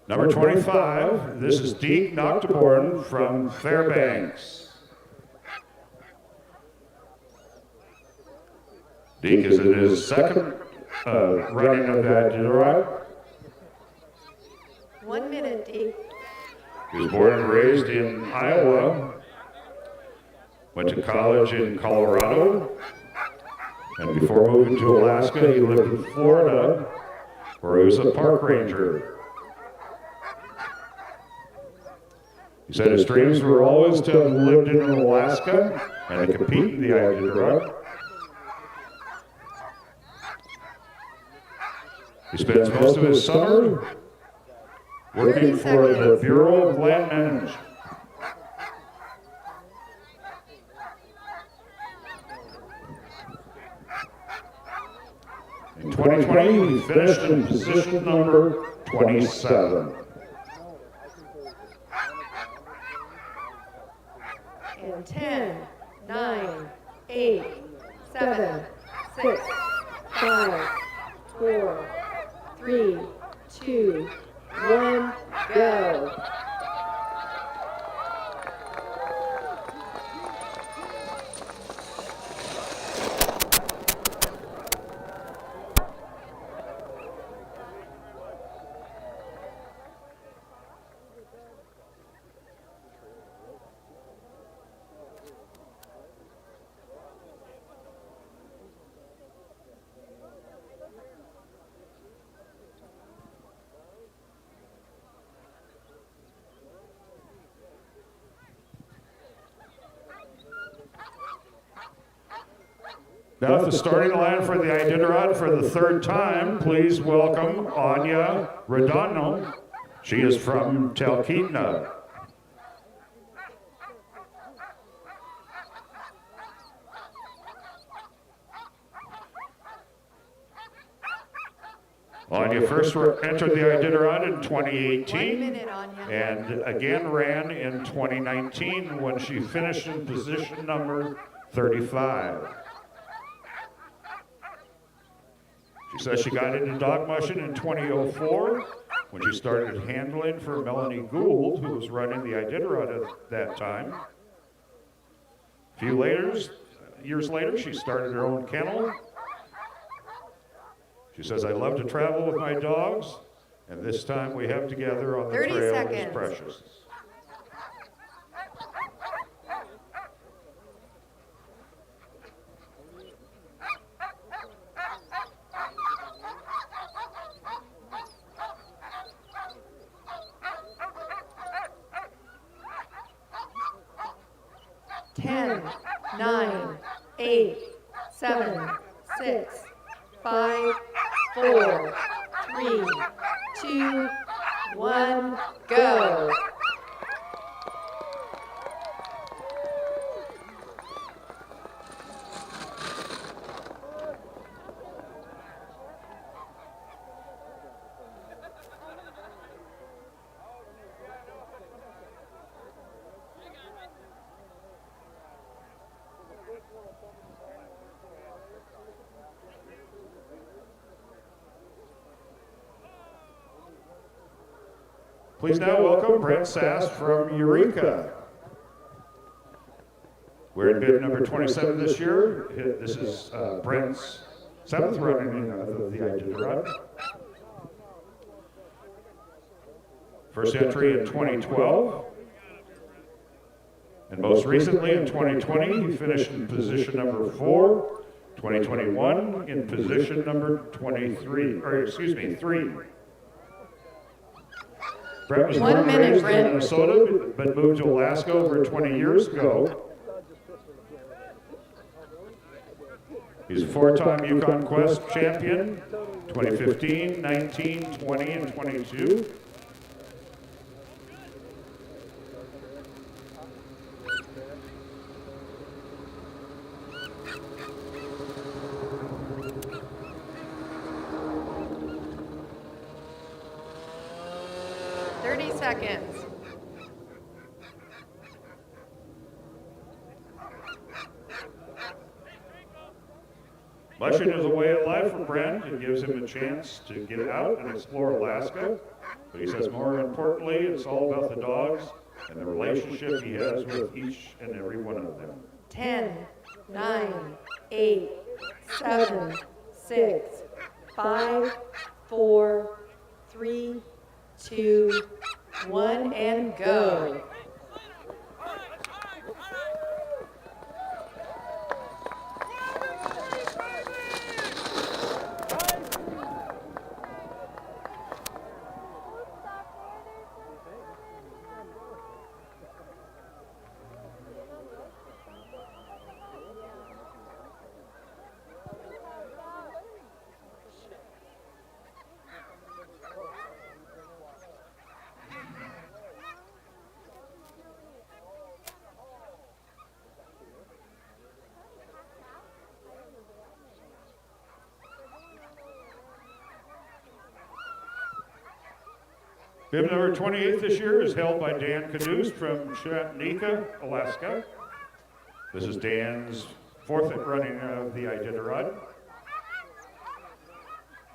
Number 25, this is Deich Noctiborn from Fairbanks. Deich is in his second running of that Iditarod. 1 minute, Deich. He was born and raised in Iowa, went to college in Colorado, and before moving to Alaska, he lived in Florida, where he was a park ranger. He said his dreams were always to have lived in Alaska and to compete in the Iditarod. He spends most of his summer working for the Bureau of Land Management. In 2020, he finished in position number 27. And 10, 9, 8, 7, 6, 5, 4, 3, 2, 1, go. Now at the starting line for the Iditarod for the third time, please welcome Anya Reddington. She is from Talkeetna. Anya first entered the Iditarod in 2018 and again ran in 2019 when she finished in position number 35. She says she got into dog mushing in 2004 when she started handling for Melanie Gould, who was running the Iditarod at that time. A few years later, she started her own kennel. She says, I love to travel with my dogs, and this time we have together on the 30 trail seconds. is precious. Ten, 9, 8, 7, 6, 5, 4, 3, 2, 1, go. Please now welcome Brent Sass from Eureka. We're in bib number 27 this year. This is Brent's 7th running of the Iditarod. First entry in 2012. And most recently in 2020, he finished in position number 4. 2021 in position number 3. Brent was born and raised in Minnesota, but moved to Alaska over 20 years ago. He's a 4-time Yukon Quest champion, 2015, 19, 20, and 22. Seconds. Mushing is a way of life for Brent. It gives him a chance to get out and explore Alaska. But he says more importantly, it's all about the dogs and the relationship he has with each and every one of them. 10, 9, 8, 7, 6, 5, 4, 3, 2, 1, and go. Bib number 28 this year is held by Dan Caduce from Chattanooga, Alaska. This is Dan's fourth running of the Iditarod.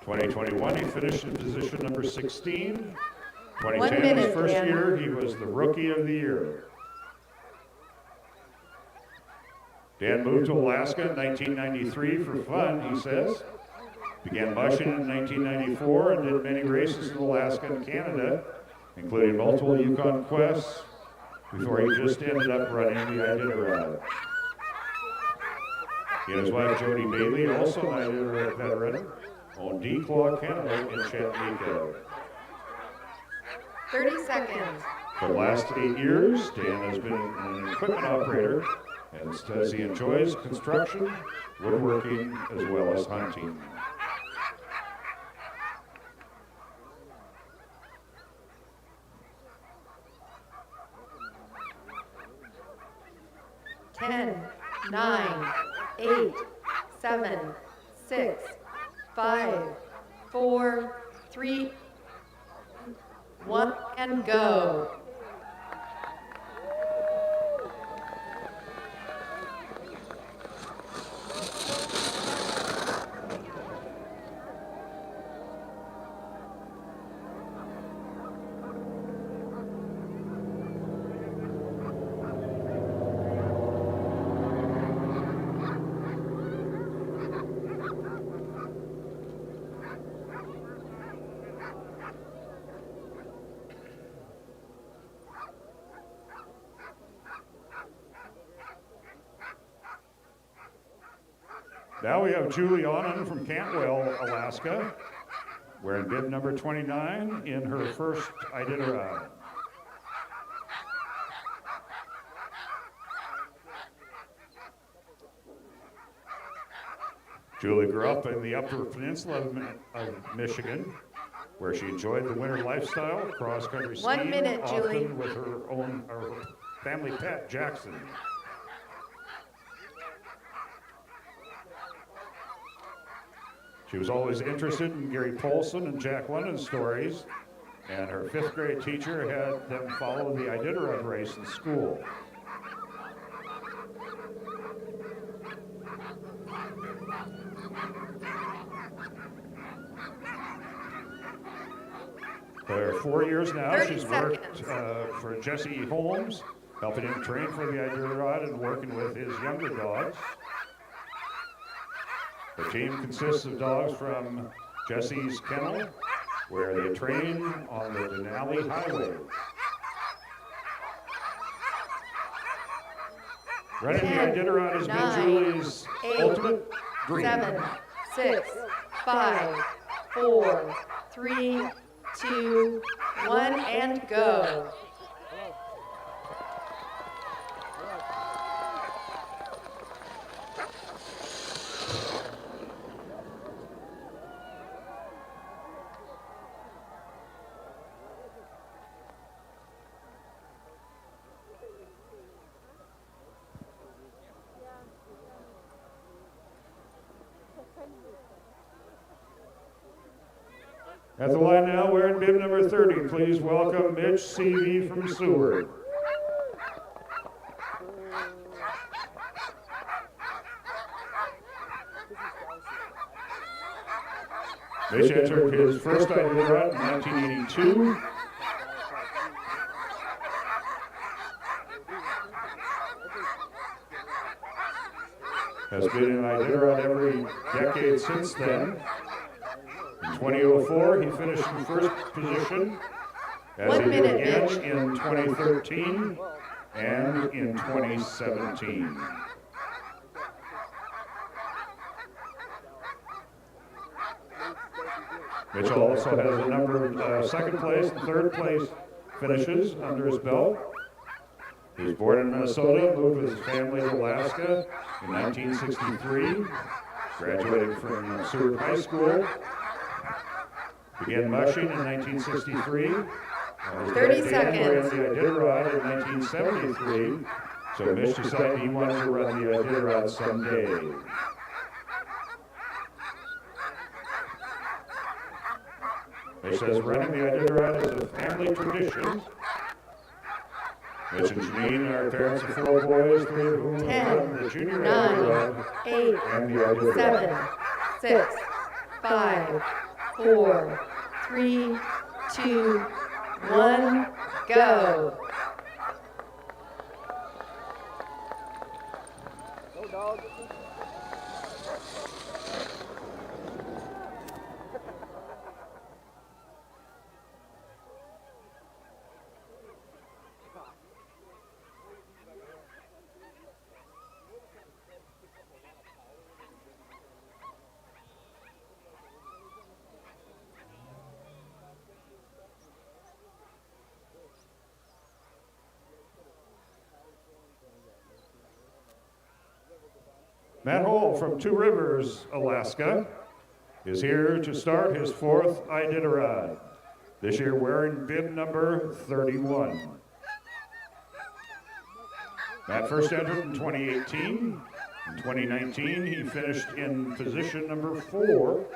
2021, he finished in position number 16. 2010, his first year, he was the Rookie of the Year. Dan moved to Alaska in 1993 for fun, he says. Began mushing in 1994 and did many races in Alaska and Canada, including multiple Yukon quests, before he just ended up running the Iditarod. He and his wife Jody Bailey, also an Iditarod veteran, own Declaw Kennel in Chattanooga. 30 seconds. For the last 8 years, Dan has been an equipment operator and says he enjoys construction, woodworking, as well as hunting. Ten, 9, 8, 7, 6, 5, 4, 3, 1, and go. Now we have Julie Onan from Cantwell, Alaska, wearing bib number 29 in her first Iditarod. Julie grew up in the Upper Peninsula of Michigan, where she enjoyed the winter lifestyle, cross-country skiing, 1 minute, Julie. often with her family pet, Jackson. She was always interested in Gary Polson and Jack London stories, and her 5th grade teacher had them follow the Iditarod race in school. For 4 years now, she's worked for Jesse Holmes, helping him train for the Iditarod and working with his younger dogs. The team consists of dogs from Jesse's kennel, where they train on the Denali Highway. Running the Iditarod has been Julie's ultimate dream. 7, 6, 5, 4, 3, 2, 1, and go. At the line now, wearing bib number 30, please welcome Mitch CV from Seward. Mitch entered his first Iditarod in 1982. Has been in Iditarod every decade since then. In 2004, he finished in first position, as he did again in 2013 and in 2017. Mitch also has a number of second place and third place finishes under his belt. He was born in Minnesota, moved with his family to Alaska in 1963, graduated from Seward High School, began mushing in 1963. 30 seconds. Ran the Iditarod in 1973, so Mitch decided he wanted to run the Iditarod someday. Mitch says running the Iditarod is a family tradition. Mitch and Janine are parents of 4 boys, 3 of whom are from the junior 9, 8, and the Iditarod. 7, 6, 5, 4, 3, 2, 1, go. Matt Hole from Two Rivers, Alaska, is here to start his 4th Iditarod, this year wearing bib number 31. Matt first entered in 2018. In 2019, he finished in position number 4.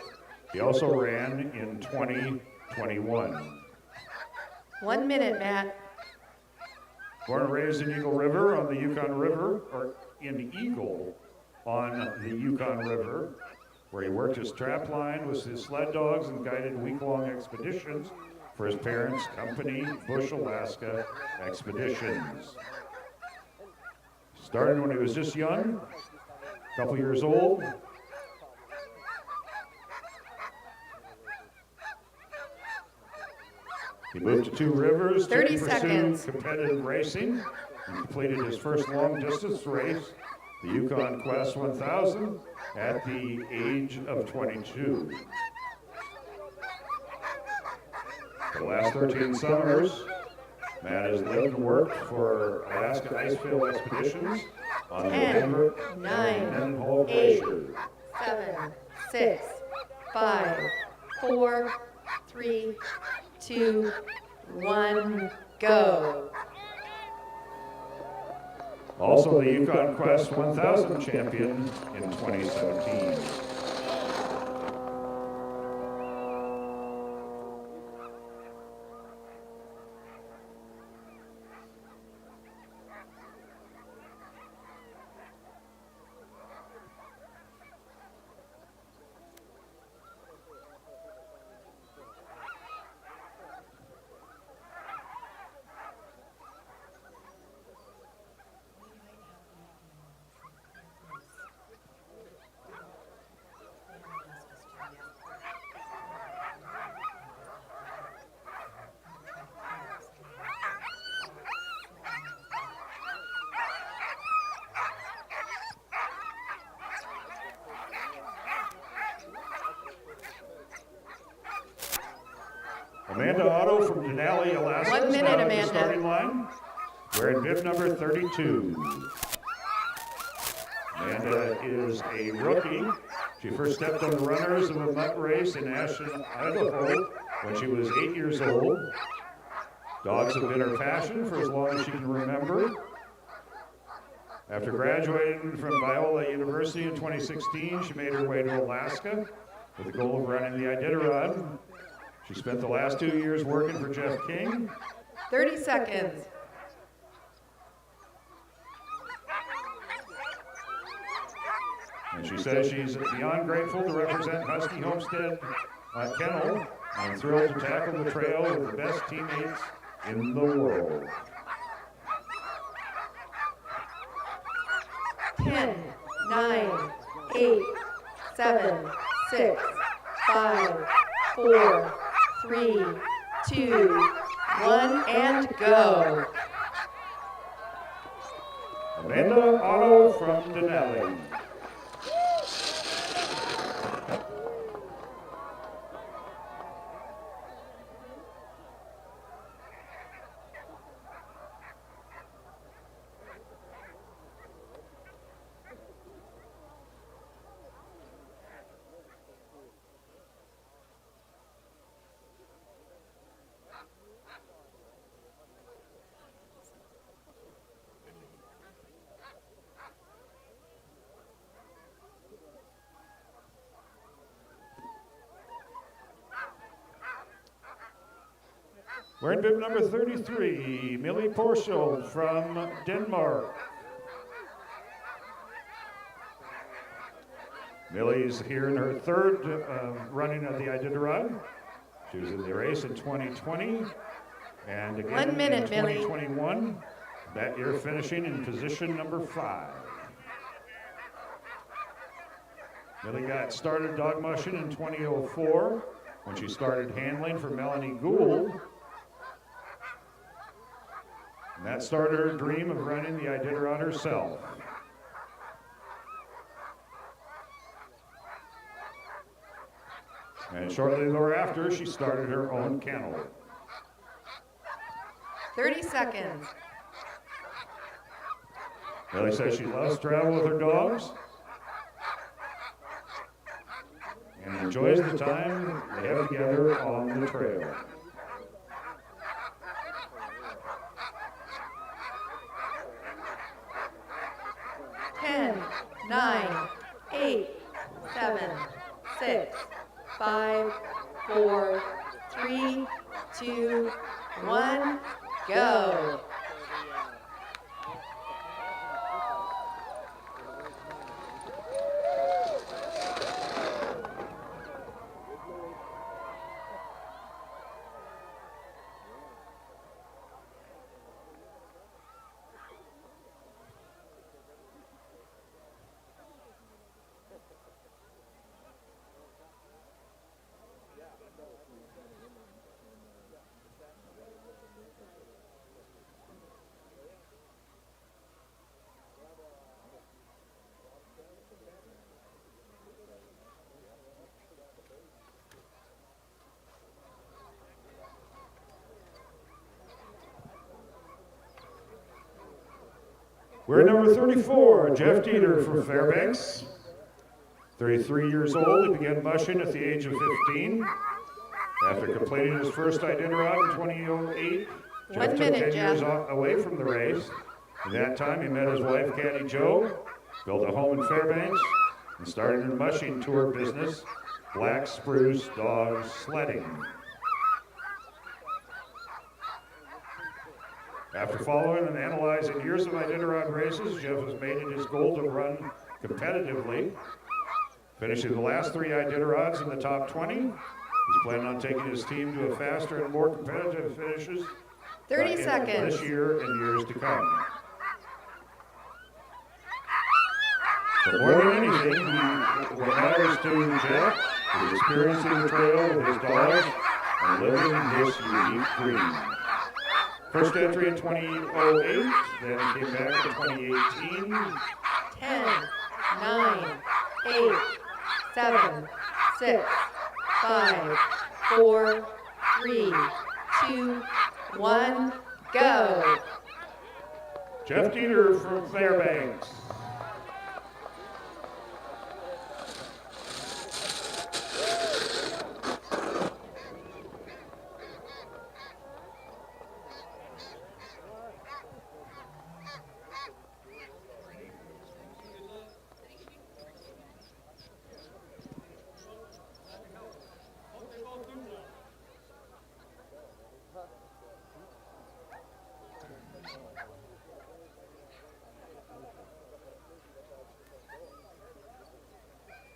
He also ran in 2021. 1 minute, Matt. Born and raised in Eagle River on the Yukon River, or in Eagle on the Yukon River, where he worked his trap line with his sled dogs and guided week-long expeditions for his parents' company, Bush, Alaska Expeditions. Started when he was just young, a couple years old. He moved to Two Rivers to 30 pursue seconds. competitive racing and completed his first long-distance race, the Yukon Quest 1000, at the age of 22. For the last 13 summers, Matt has lived and worked for Alaska Icefield Expeditions on the 10, Denver 9, and Hall 8, Glacier. 7, 6, 5, 4, 3, 2, 1, go. Also the Yukon Quest 1000 champion in 2017. Amanda Otto from Denali, Alaska. 1 minute, is now at the Amanda. starting line, wearing bib number 32. Amanda is a rookie. She first stepped on the runners of a mutt race in Ashton, Idaho, when she was 8 years old. Dogs have been her passion for as long as she can remember. After graduating from Biola University in 2016, she made her way to Alaska with the goal of running the Iditarod. She spent the last 2 years working for Jeff King. 30 seconds. And she says she's beyond grateful to represent Husky Homestead Kennel and thrilled to tackle the trail with the best teammates in the world. 10, 9, 8, 7, 6, 5, 4, 3, 2, 1, and go. Amanda Otto from Denali. Wearing bib number 33, Millie Porschel from Denmark. Millie's here in her third running of the Iditarod. She was in the race in 2020 and again 1 minute, in Millie. 2021. That year finishing in position number 5. Millie got started dog mushing in 2004 when she started handling for Melanie Gould. And that started her dream of running the Iditarod herself. And shortly thereafter, she started her own kennel. 30 seconds. Millie says she loves to travel with her dogs and enjoys the time they have together on the trail. Ten, 9, 8, 7, 6, 5, 4, 3, 2, 1, go. We're number 34, Jeff Dieter from Fairbanks. 33 years old, he began mushing at the age of 15. After completing his first Iditarod in 2008, Jeff took 10 years away from the race. In that time, he met his wife, Caddy Jo, built a home in Fairbanks, and started a mushing tour business, Black Spruce Dog Sledding. After following and analyzing years of Iditarod races, Jeff has made it his goal to run competitively, finishing the last 3 Iditarods in the top 20. He's planning on taking his team to a faster and more competitive finishes 30 seconds. This year and years to come. But more than anything, what matters to Jeff is experiencing the trail with his dogs and living this unique dream. First entry in 2008, then came back in 2018. 10, 9, 8, 7, 6, 5, 4, 3, 2, 1, go. Jeff Dieter from Fairbanks.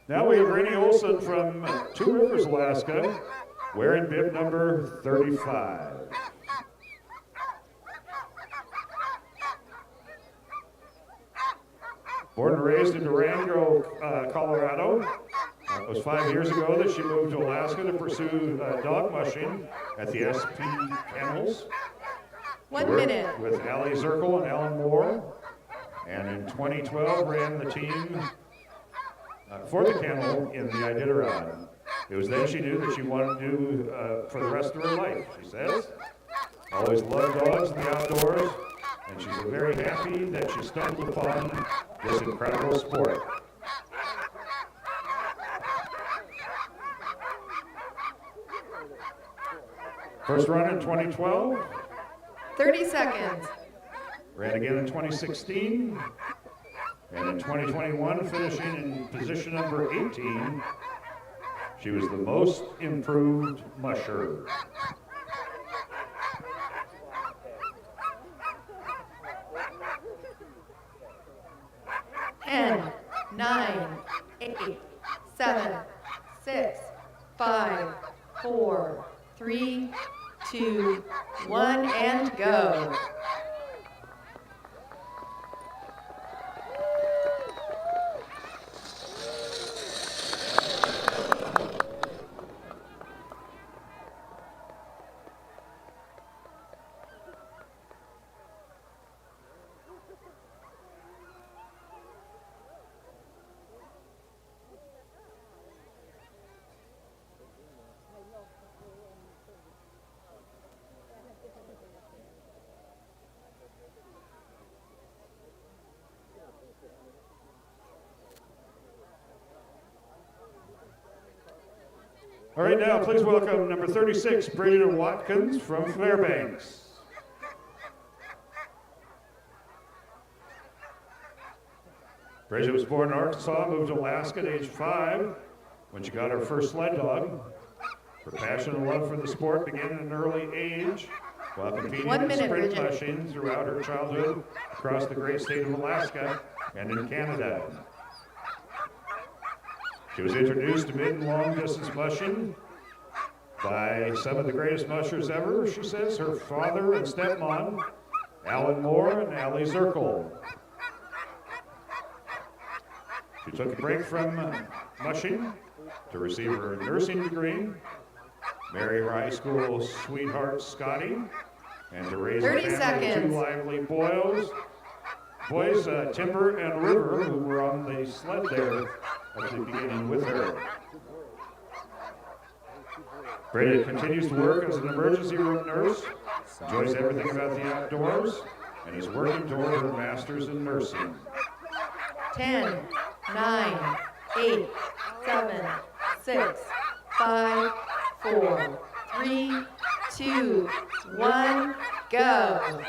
Now we have Rennie Olson from Two Rivers, Alaska, wearing bib number 35. Born and raised in Durango, Colorado. It was 5 years ago that she moved to Alaska to pursue dog mushing at the SP Kennels. 1 minute. With Allie Zirkle and Alan Moore. And in 2012 ran the team for the kennel in the Iditarod. It was then she knew that she wanted to do for the rest of her life, she says. Always loved dogs and the outdoors, and she's very happy that she stumbled upon this incredible sport. First run in 2012. 30 seconds. Ran again in 2016. And in 2021, finishing in position number 18, she was the most improved musher. 9, 8, 7, 6, 5, 4, 3, 2, 1, and go. All right, now please welcome number 36, Braden Watkins from Fairbanks. Braden was born in Arkansas, moved to Alaska at age 5 when she got her first sled dog. Her passion and love for the sport began at an early age while competing in sprint mushing throughout her childhood across the great state of Alaska and in Canada. She was introduced to mid and long distance mushing by some of the greatest mushers ever, she says, her father and stepmom, Alan Moore and Allie Zirkle. She took a break from mushing to receive her nursing degree, marry her high school sweetheart Scotty, and to raise a family of 2 lively boys, Timber and River, who were on the sled there at the beginning with her. Breda continues to work as an emergency room nurse, enjoys everything about the outdoors, and is working toward her master's in nursing. 10, 9, 8, 7, 6, 5, 4, 3, 2, 1, go.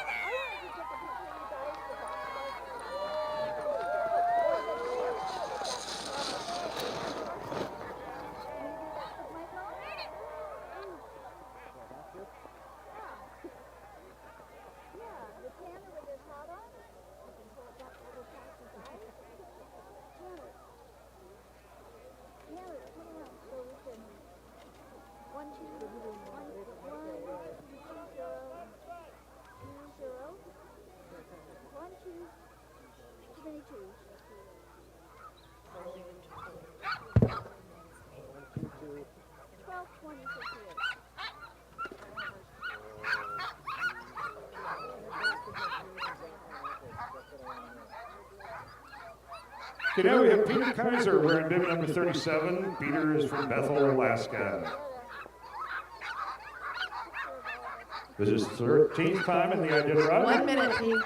Okay, now we have Peter Kaiser wearing bib number 37. Peter is from Bethel, Alaska. This is 13th time in the Iditarod. 1 minute, Pete.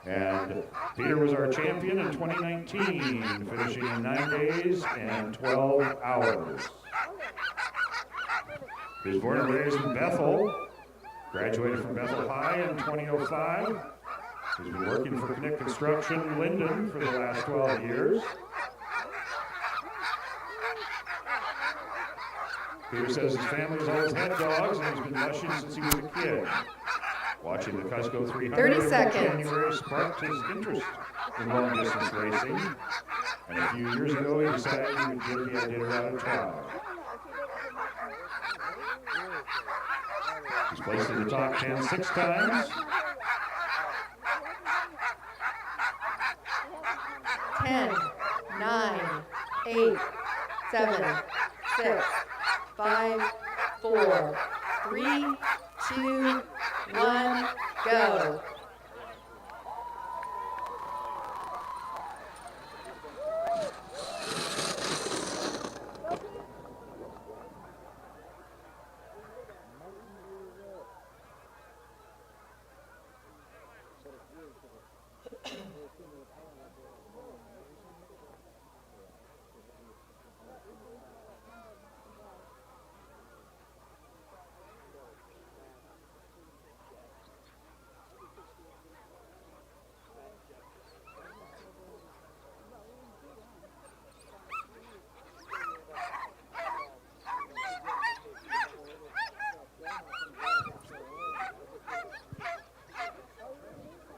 And Peter was our champion in 2019, finishing in 9 days and 12 hours. He was born and raised in Bethel, graduated from Bethel High in 2005. He's been working for Connect Construction Linden for the last 12 years. Peter says his family's always had dogs and he's been mushing since he was a kid. Watching the Cusco 300 30 in seconds. January sparked his interest in long distance racing. And a few years ago he decided he would give the Iditarod a try. He's placed in the top 10 6 times. 10, 9, 8, 7, 6, 5, 4, 3, 2, 1, go.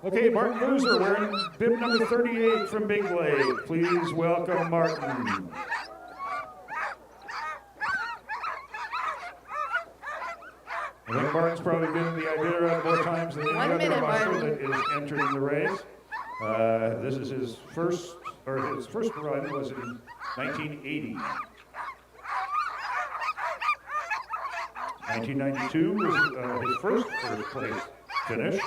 Okay, Martin Loser wearing bib number 38 from Big Lake. Please welcome Martin. I think Martin's probably been in the Iditarod more times than any 1 other minute, musher Martin. that is entered in the race. This is his first run was in 1980. 1992 was his first place finish.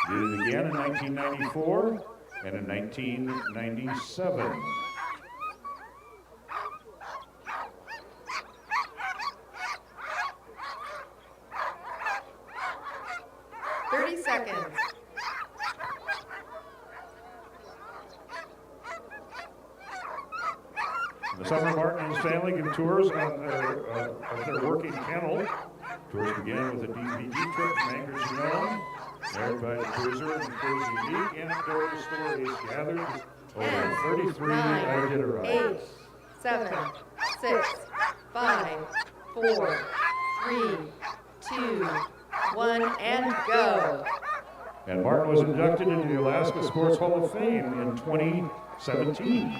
Did it again in 1994 and in 1997. Seconds. In the summer, Martin and his family give tours of their working kennel. Tours began with a DVD trip from Anchorage to Rome, narrated by the cruiser and includes unique anecdotal stories gathered over 33 Iditarods. 8, 7, 6, 5, 4, 3, 2, 1, and go. And Martin was inducted into the Alaska Sports Hall of Fame in 2017.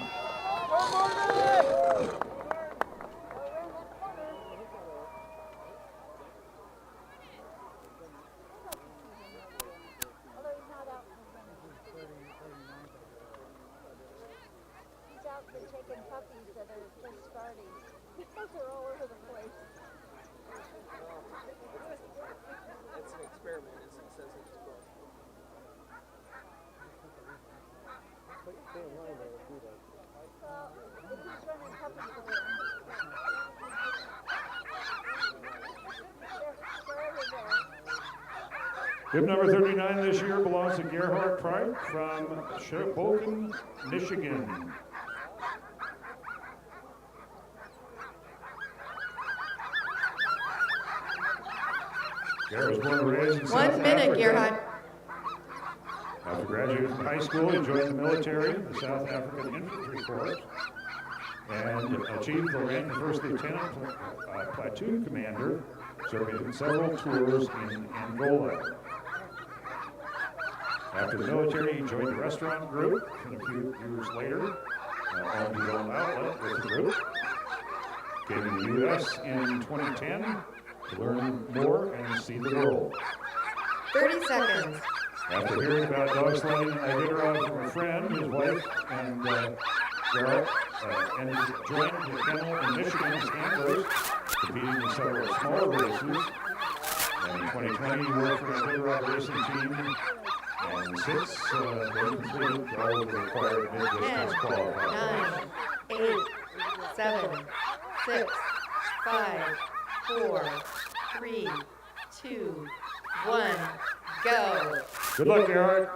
Bib number 39 this year belongs to Gerhard Pride from Sheboygan, Michigan. Gerhard was born and raised in South 1 minute, Africa. Gerhard. After graduating from high school, he joined the military, the South African Infantry Corps, and achieved the rank of first lieutenant, platoon commander, serving in several tours in Angola. After the military, he joined the restaurant group, and a few years later, owned his own outlet with the group. Came to the U.S. in 2010 to learn more and see the world. 30 seconds. After hearing about dog sledding in Iditarod from a friend, his wife, and Garrett, and he joined the kennel in Michigan as handlers, competing in several smaller races. And in 2020, he worked for the Iditarod racing team, and since they completed all of the required 10, mid-distance qualifiers. 9, 8, 7, 6, 5, 4, 3, 2, 1, go. Good luck, Garrett.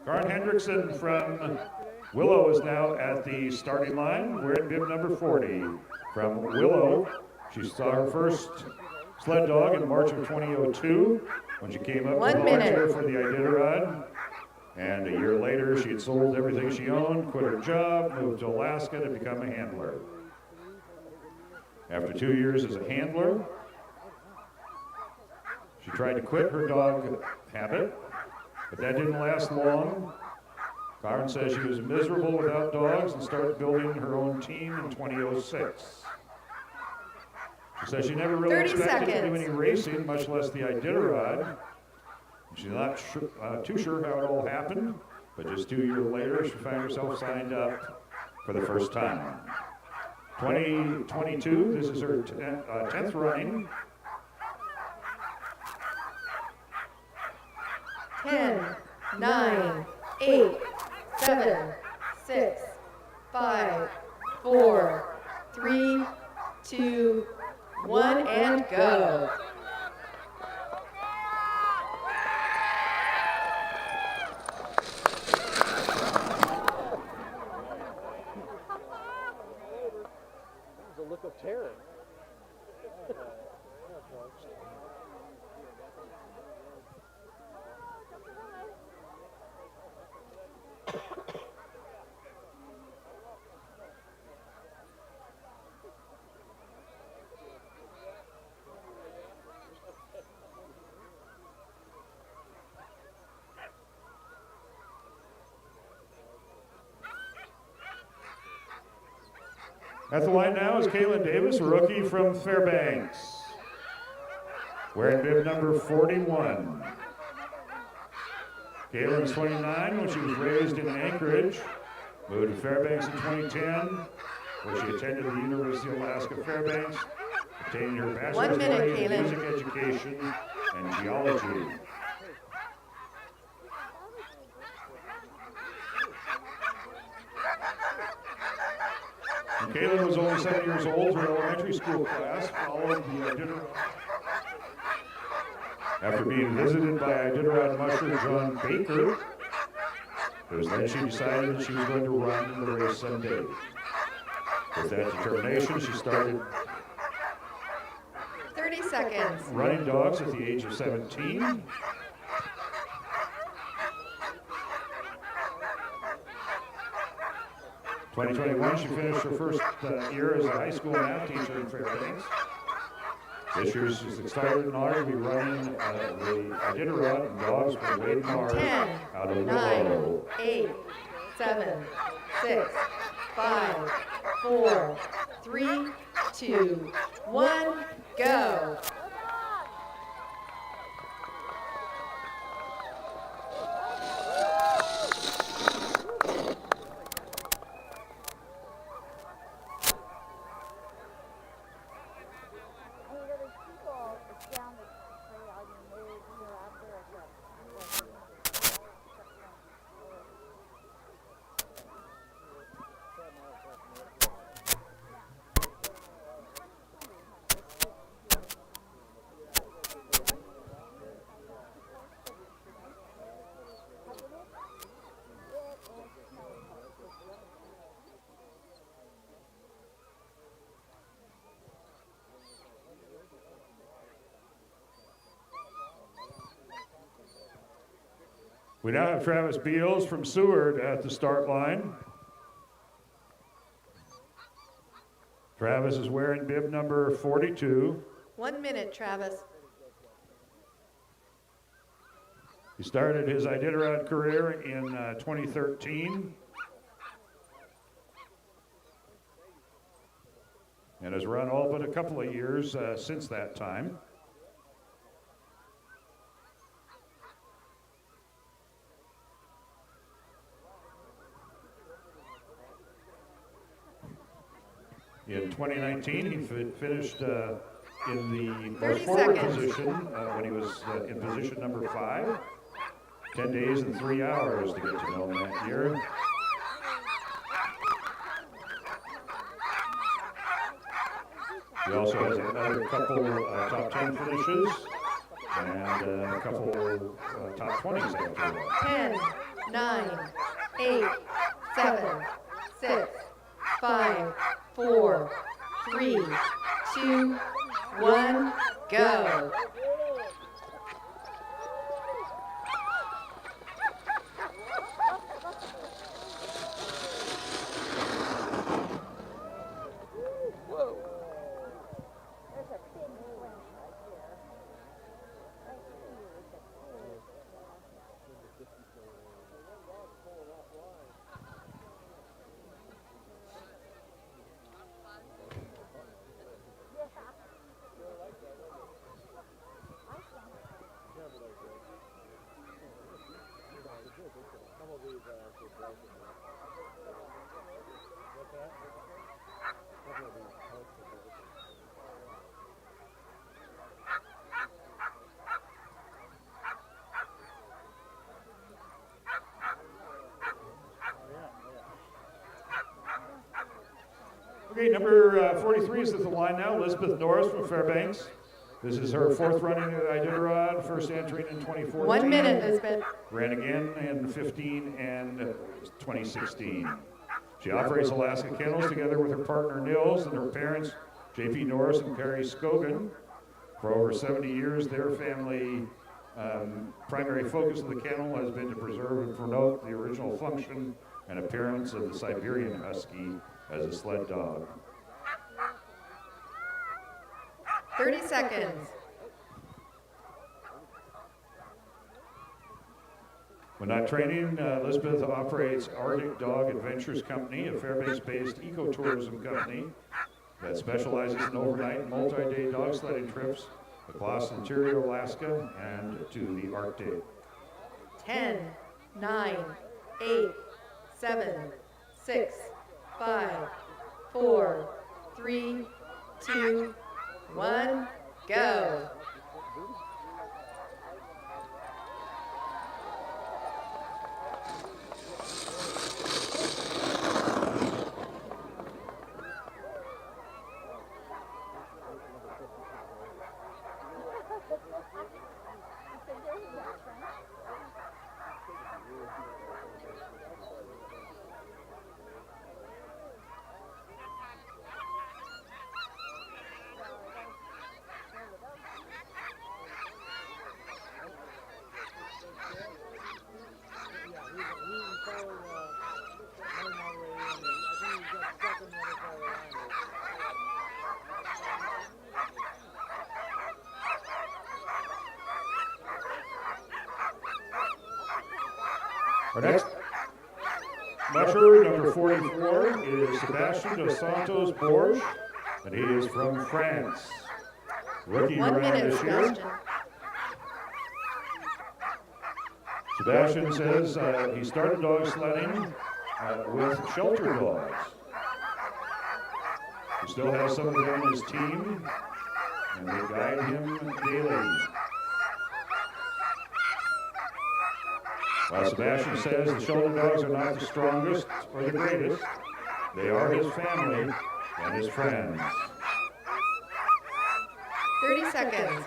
Karen Hendrickson from Willow is now at the starting line. We're at bib number 40. From Willow, she saw her first sled dog in March of 2002 when she came up to volunteer for the Iditarod. And a year later, she had sold everything she owned, quit her job, moved to Alaska to become a handler. After 2 years as a handler, she tried to quit her dog habit, but that didn't last long. Karen says she was miserable without dogs and started building her own team in 2006. She says she never really expected to do any racing, much less the Iditarod. She's not too sure how it all happened, but just 2 years later, she found herself signed up for the first time. 2022, this is her 10th running. 10, 9, 8, 7, 6, 5, 4, 3, 2, 1, and go. A look of terror. At the line now is Kaylin Davis, a rookie from Fairbanks, wearing bib number 41. Kaylin's 29 when she was raised in Anchorage, moved to Fairbanks in 2010, where she attended the University of Alaska Fairbanks, obtaining her bachelor's degree in music education and geology. Kaylin was only 7 years old. Her elementary school class followed the Iditarod. After being visited by Iditarod musher John Baker, it was then she decided that she was going to run in the race someday. With that determination, she started 30 seconds. running dogs at the age of 17. In 2021, she finished her first year as a high school math teacher in Fairbanks. This year, she's excited and honored to be running the Iditarod dogs for Wade Mars 10, out of 9, Willow. 8, 7, 6, 5, 4, 3, 2, 1, go. We now have Travis Beals from Seward at the start line. Travis is wearing bib number 42. 1 minute, Travis. He started his Iditarod career in 2013 and has run all but a couple of years since that time. In 2019, he finished in the most forward position when he was in position number 5. 10 days and 3 hours to get to know him that year. He also has another couple top 10 finishes and a couple top 20s after that. 10, 9, 8, 7, 6, 5, 4, 3, 2, 1, go. Okay, number 43 is at the line now, Elizabeth Norris from Fairbanks. This is her fourth running at Iditarod, first entering in 2014. 1 minute, Elizabeth. Ran again in 15 and 2016. She operates Alaska Kennels together with her partner Nils and her parents, J.P. Norris and Perry Scogan. For over 70 years, their family primary focus of the kennel has been to preserve and promote the original function and appearance of the Siberian Husky as a sled dog. 30 seconds. When not training, Elizabeth operates Arctic Dog Adventures Company, a Fairbanks-based ecotourism company that specializes in overnight and multi-day dog sledding trips across interior Alaska and to the Arctic. 10, 9, 8, 7, 6, 5, 4, 3, 2, 1, go. Our next musher, number 44, is Sebastian dos Santos Borges, and he is from France. Rookie 1 around minute, this year. Sebastian says he started dog sledding with shelter dogs. He still has some of them in his team, and they guide him daily. While Sebastian says the shoulder dogs are not the strongest or the greatest, they are his family and his friends. 30 seconds.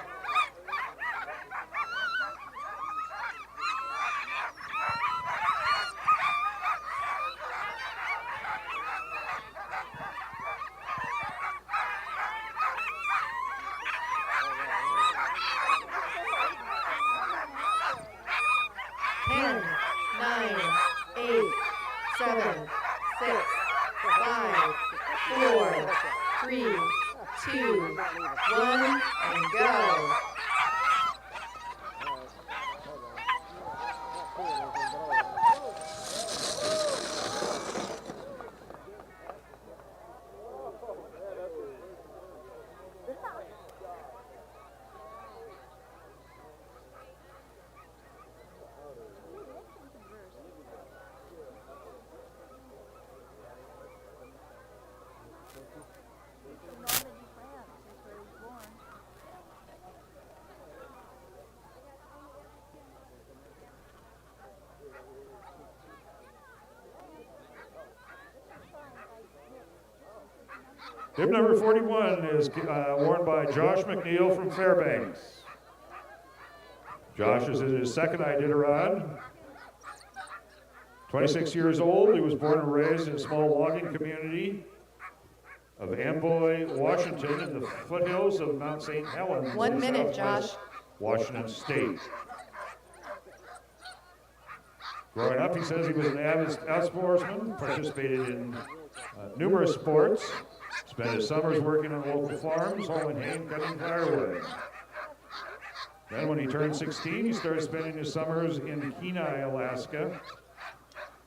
Bib number 41 is worn by Josh McNeil from Fairbanks. Josh is in his second Iditarod. 26 years old, he was born and raised in a small logging community of Amboy, Washington, in the foothills of Mount St. Helens. 1 in minute, southwest Josh. Washington State. Growing up, he says he was an avid outdoorsman, participated in numerous sports, spent his summers working on local farms, hauling hay and cutting firewood. Then when he turned 16, he started spending his summers in Kenai, Alaska,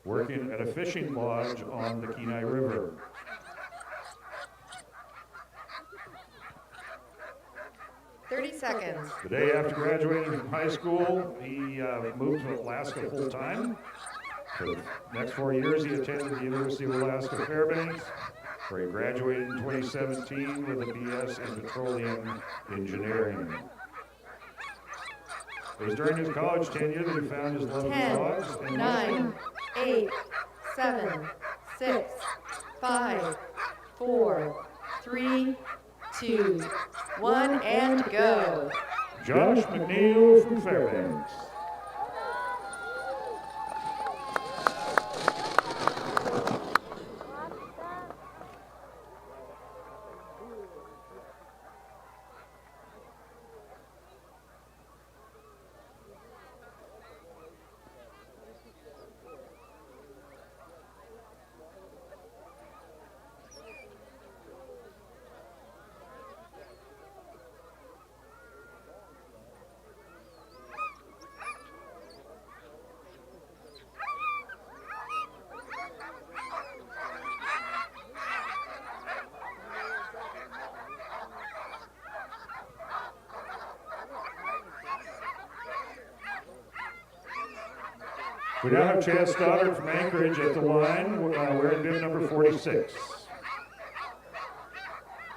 working at a fishing lodge on the Kenai River. Thirty seconds. The day after graduating from high school, he moved to Alaska full-time. For the next 4 years, he attended the University of Alaska Fairbanks, where he graduated in 2017 with a BS in petroleum engineering. It was during his college tenure that he found his love of 10, dogs and 9, 8, 7, 6, 5, 4, 3, 2, 1, and go. Josh McNeil from Fairbanks. We now have Chad Stoddard from Anchorage at the line, wearing bib number 46.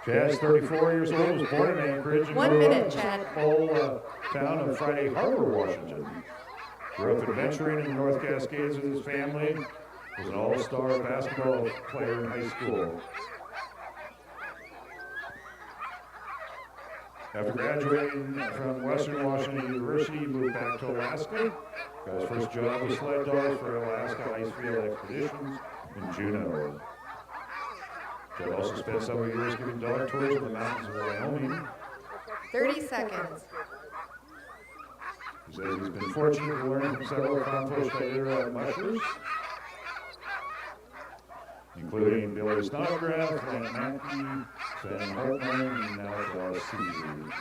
Chad's 34 years old, was born in Anchorage and 1 grew minute, up in the Chad. small town of Friday Harbor, Washington. Grew up adventuring in the North Cascades with his family. Was an all-star basketball player in high school. After graduating from Western Washington University, he moved back to Alaska. Got his first job with sled dogs for Alaska Icefield Expeditions in Juneau. Chad also spent several years giving dog tours in the mountains of Wyoming. 30 seconds. He says he's been fortunate to learn from several accomplished Iditarod mushers, including Billy Snodgrass, Lance Mackey, Sven Hartman, and now Dallas Caesar.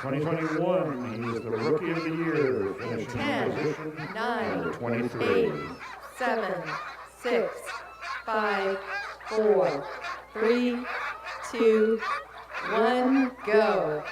2021, he is the Rookie of the Year, finishing 10, position 9, number 23. 8, 7, 6, 5, 4, 3, 2, 1, go.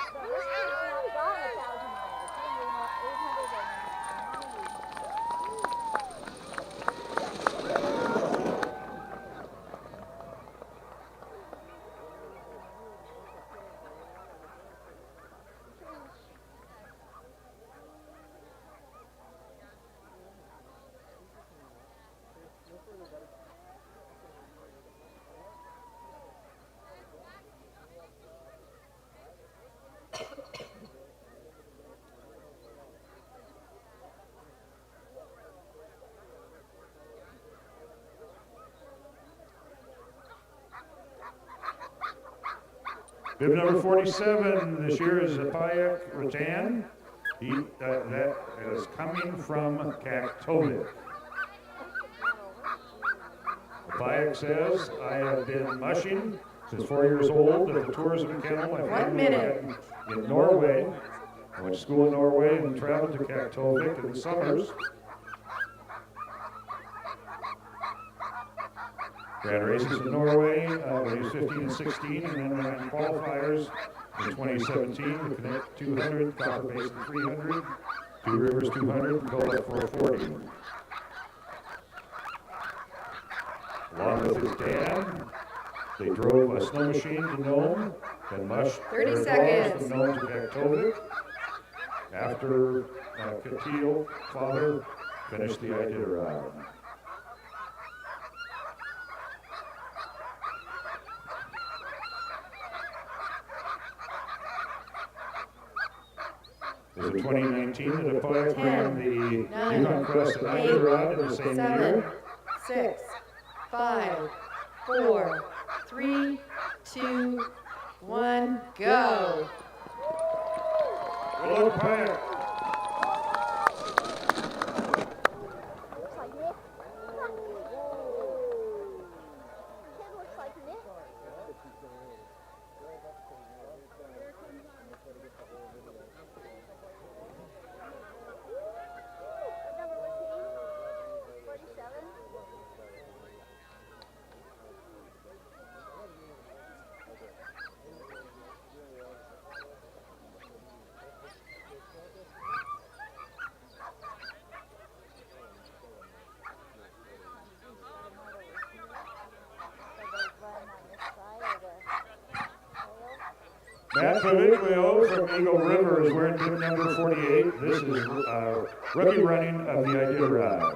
Bib number 47 this year is Urbach Rattan. That is coming from Kaktovik. Urbach says, I have been mushing since 4 years old at the tourism kennel my 1 family minute. had in Norway. I went to school in Norway and traveled to Kaktovik in the summers. Ran races in Norway when he was 15 and 16, and then ran qualifiers in 2017, the Connect 200, Copper Basin 300, Two Rivers 200, and Golden 440. Along with his dad, they drove a snow machine to Nome, then mushed 30 their seconds. dogs from Nome to Kaktovik. After Katil, father, finished the Iditarod. It was in 2019 that Urbach ran the 9, Yukon Crest at 8, Iditarod in the same 7, year. 6, 5, 4, 3, 2, 1, go. Hello, Urbach. Matt Paviglio from Eagle River is wearing bib number 48. This is rookie running of the Iditarod.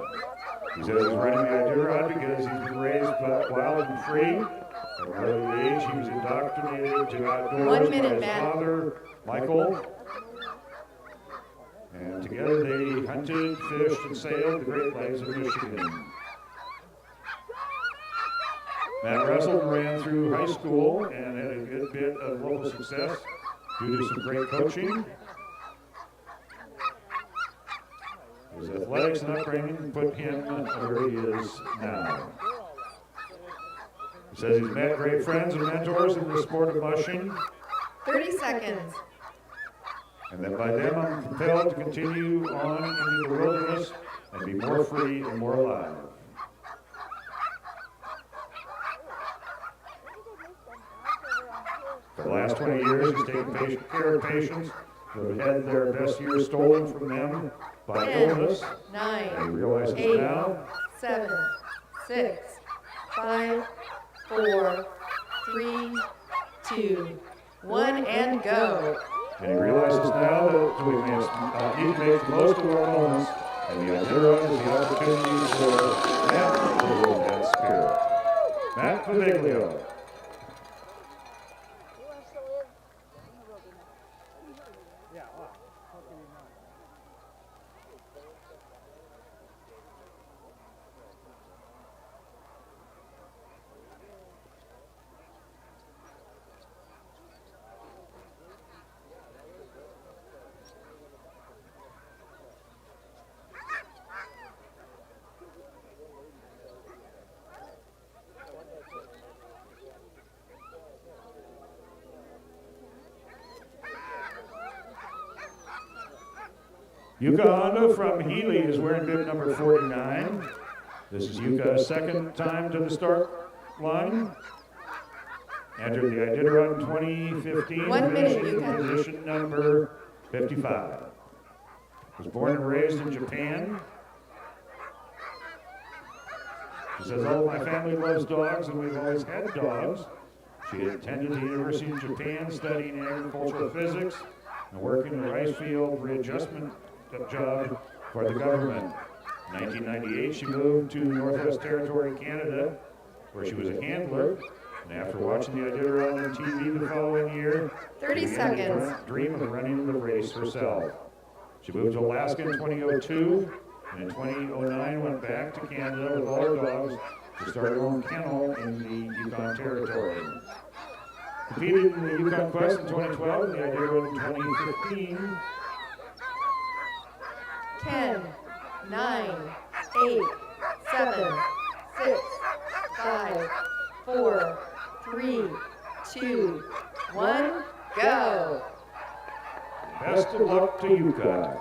He says he's running the Iditarod because he's been raised wild and free. At an early age, he was indoctrinated to outdoors 1 by minute, his Matt. father, Michael. And together they hunted, fished, and sailed the Great Lakes of Michigan. Matt wrestled and ran through high school and had a good bit of local success due to some great coaching. His athletics and upbringing put him where he is now. He says he's met great friends and mentors in the sport of mushing, 30 seconds. and that by them I'm compelled to continue on into the wilderness and be more free and more alive. For the last 20 years, he's taken care of patients who have had their best years stolen from them by 10, illness. 9, And he realizes 8, now 7, 6, 5, 4, 3, 2, 1, and go. And he realizes now that we need to make the most of our moments, and the Iditarod is the opportunity for Matt to live that spirit. Matt Faviglio. Yuka Honda from Healy is wearing bib number 49. This is Yuka's second time to the start line. Entered the Iditarod in 2015, 1 minute, finishing Yuka. position number 55. Was born and raised in Japan. She says, all of my family loves dogs and we've always had dogs. She attended the University of Japan studying agricultural physics and working in a rice field readjustment job for the government. In 1998, she moved to Northwest Territory, Canada, where she was a handler. And after watching the Iditarod on TV the following year, 30 she began to seconds. dream of running the race herself. She moved to Alaska in 2002, and in 2009 went back to Canada with all her dogs to start her own kennel in the Yukon Territory. Competed in the Yukon Quest in 2012 and the Iditarod in 2015. 10, 9, 8, 7, 6, 5, 4, 3, 2, 1, go. Best of luck to Yuka.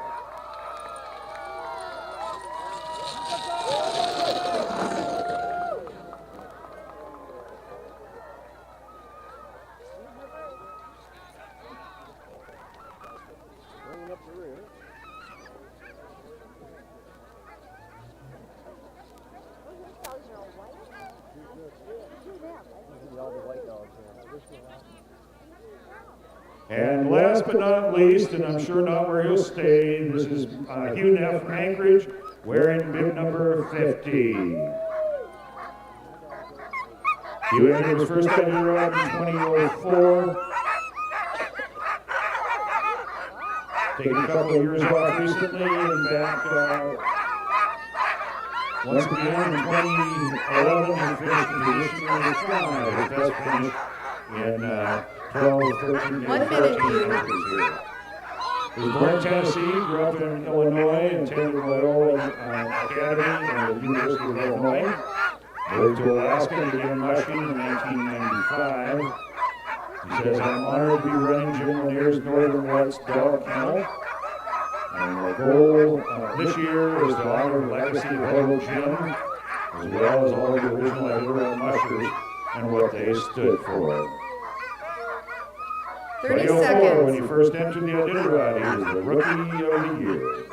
And last but not least, and I'm sure not where he'll stay, this is Hugh Neff from Anchorage, wearing bib number 50. Hugh entered his first Iditarod in 2004. Taking a couple of years off recently and back once again in 2011 and finished in position number 5. His best finish in 12, 13, and 1 minute, 14 Hugh. races here. He was born in Tennessee, grew up in Illinois, attended Loyola Academy and the University of Illinois. Moved to Alaska and began mushing in 1995. He says, I'm honored to be running Jim Lanier's Northern Lights Dog Kennel. And my goal this year is to honor the legacy of Hobo Jim, as well as all of the original Iditarod mushers and what they stood for. 30 2004, seconds. when he first entered the Iditarod, he was the Rookie of the Year.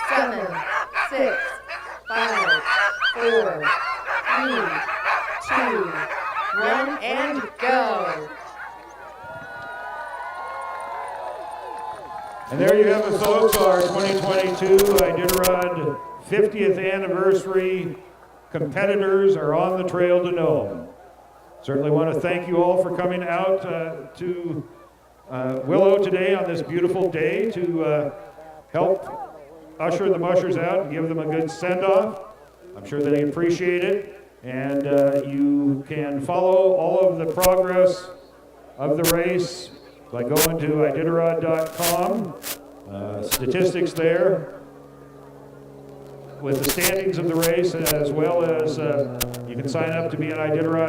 7, 6, 5, 4, 3, 2, 1, and go. And there you have it, folks, our 2022 Iditarod 50th anniversary competitors are on the trail to Nome. Certainly want to thank you all for coming out to Willow today on this beautiful day to help usher the mushers out and give them a good send-off. I'm sure they appreciate it. And you can follow all of the progress of the race by going to Iditarod.com. Statistics there with the standings of the race, as well as you can sign up to be an Iditarod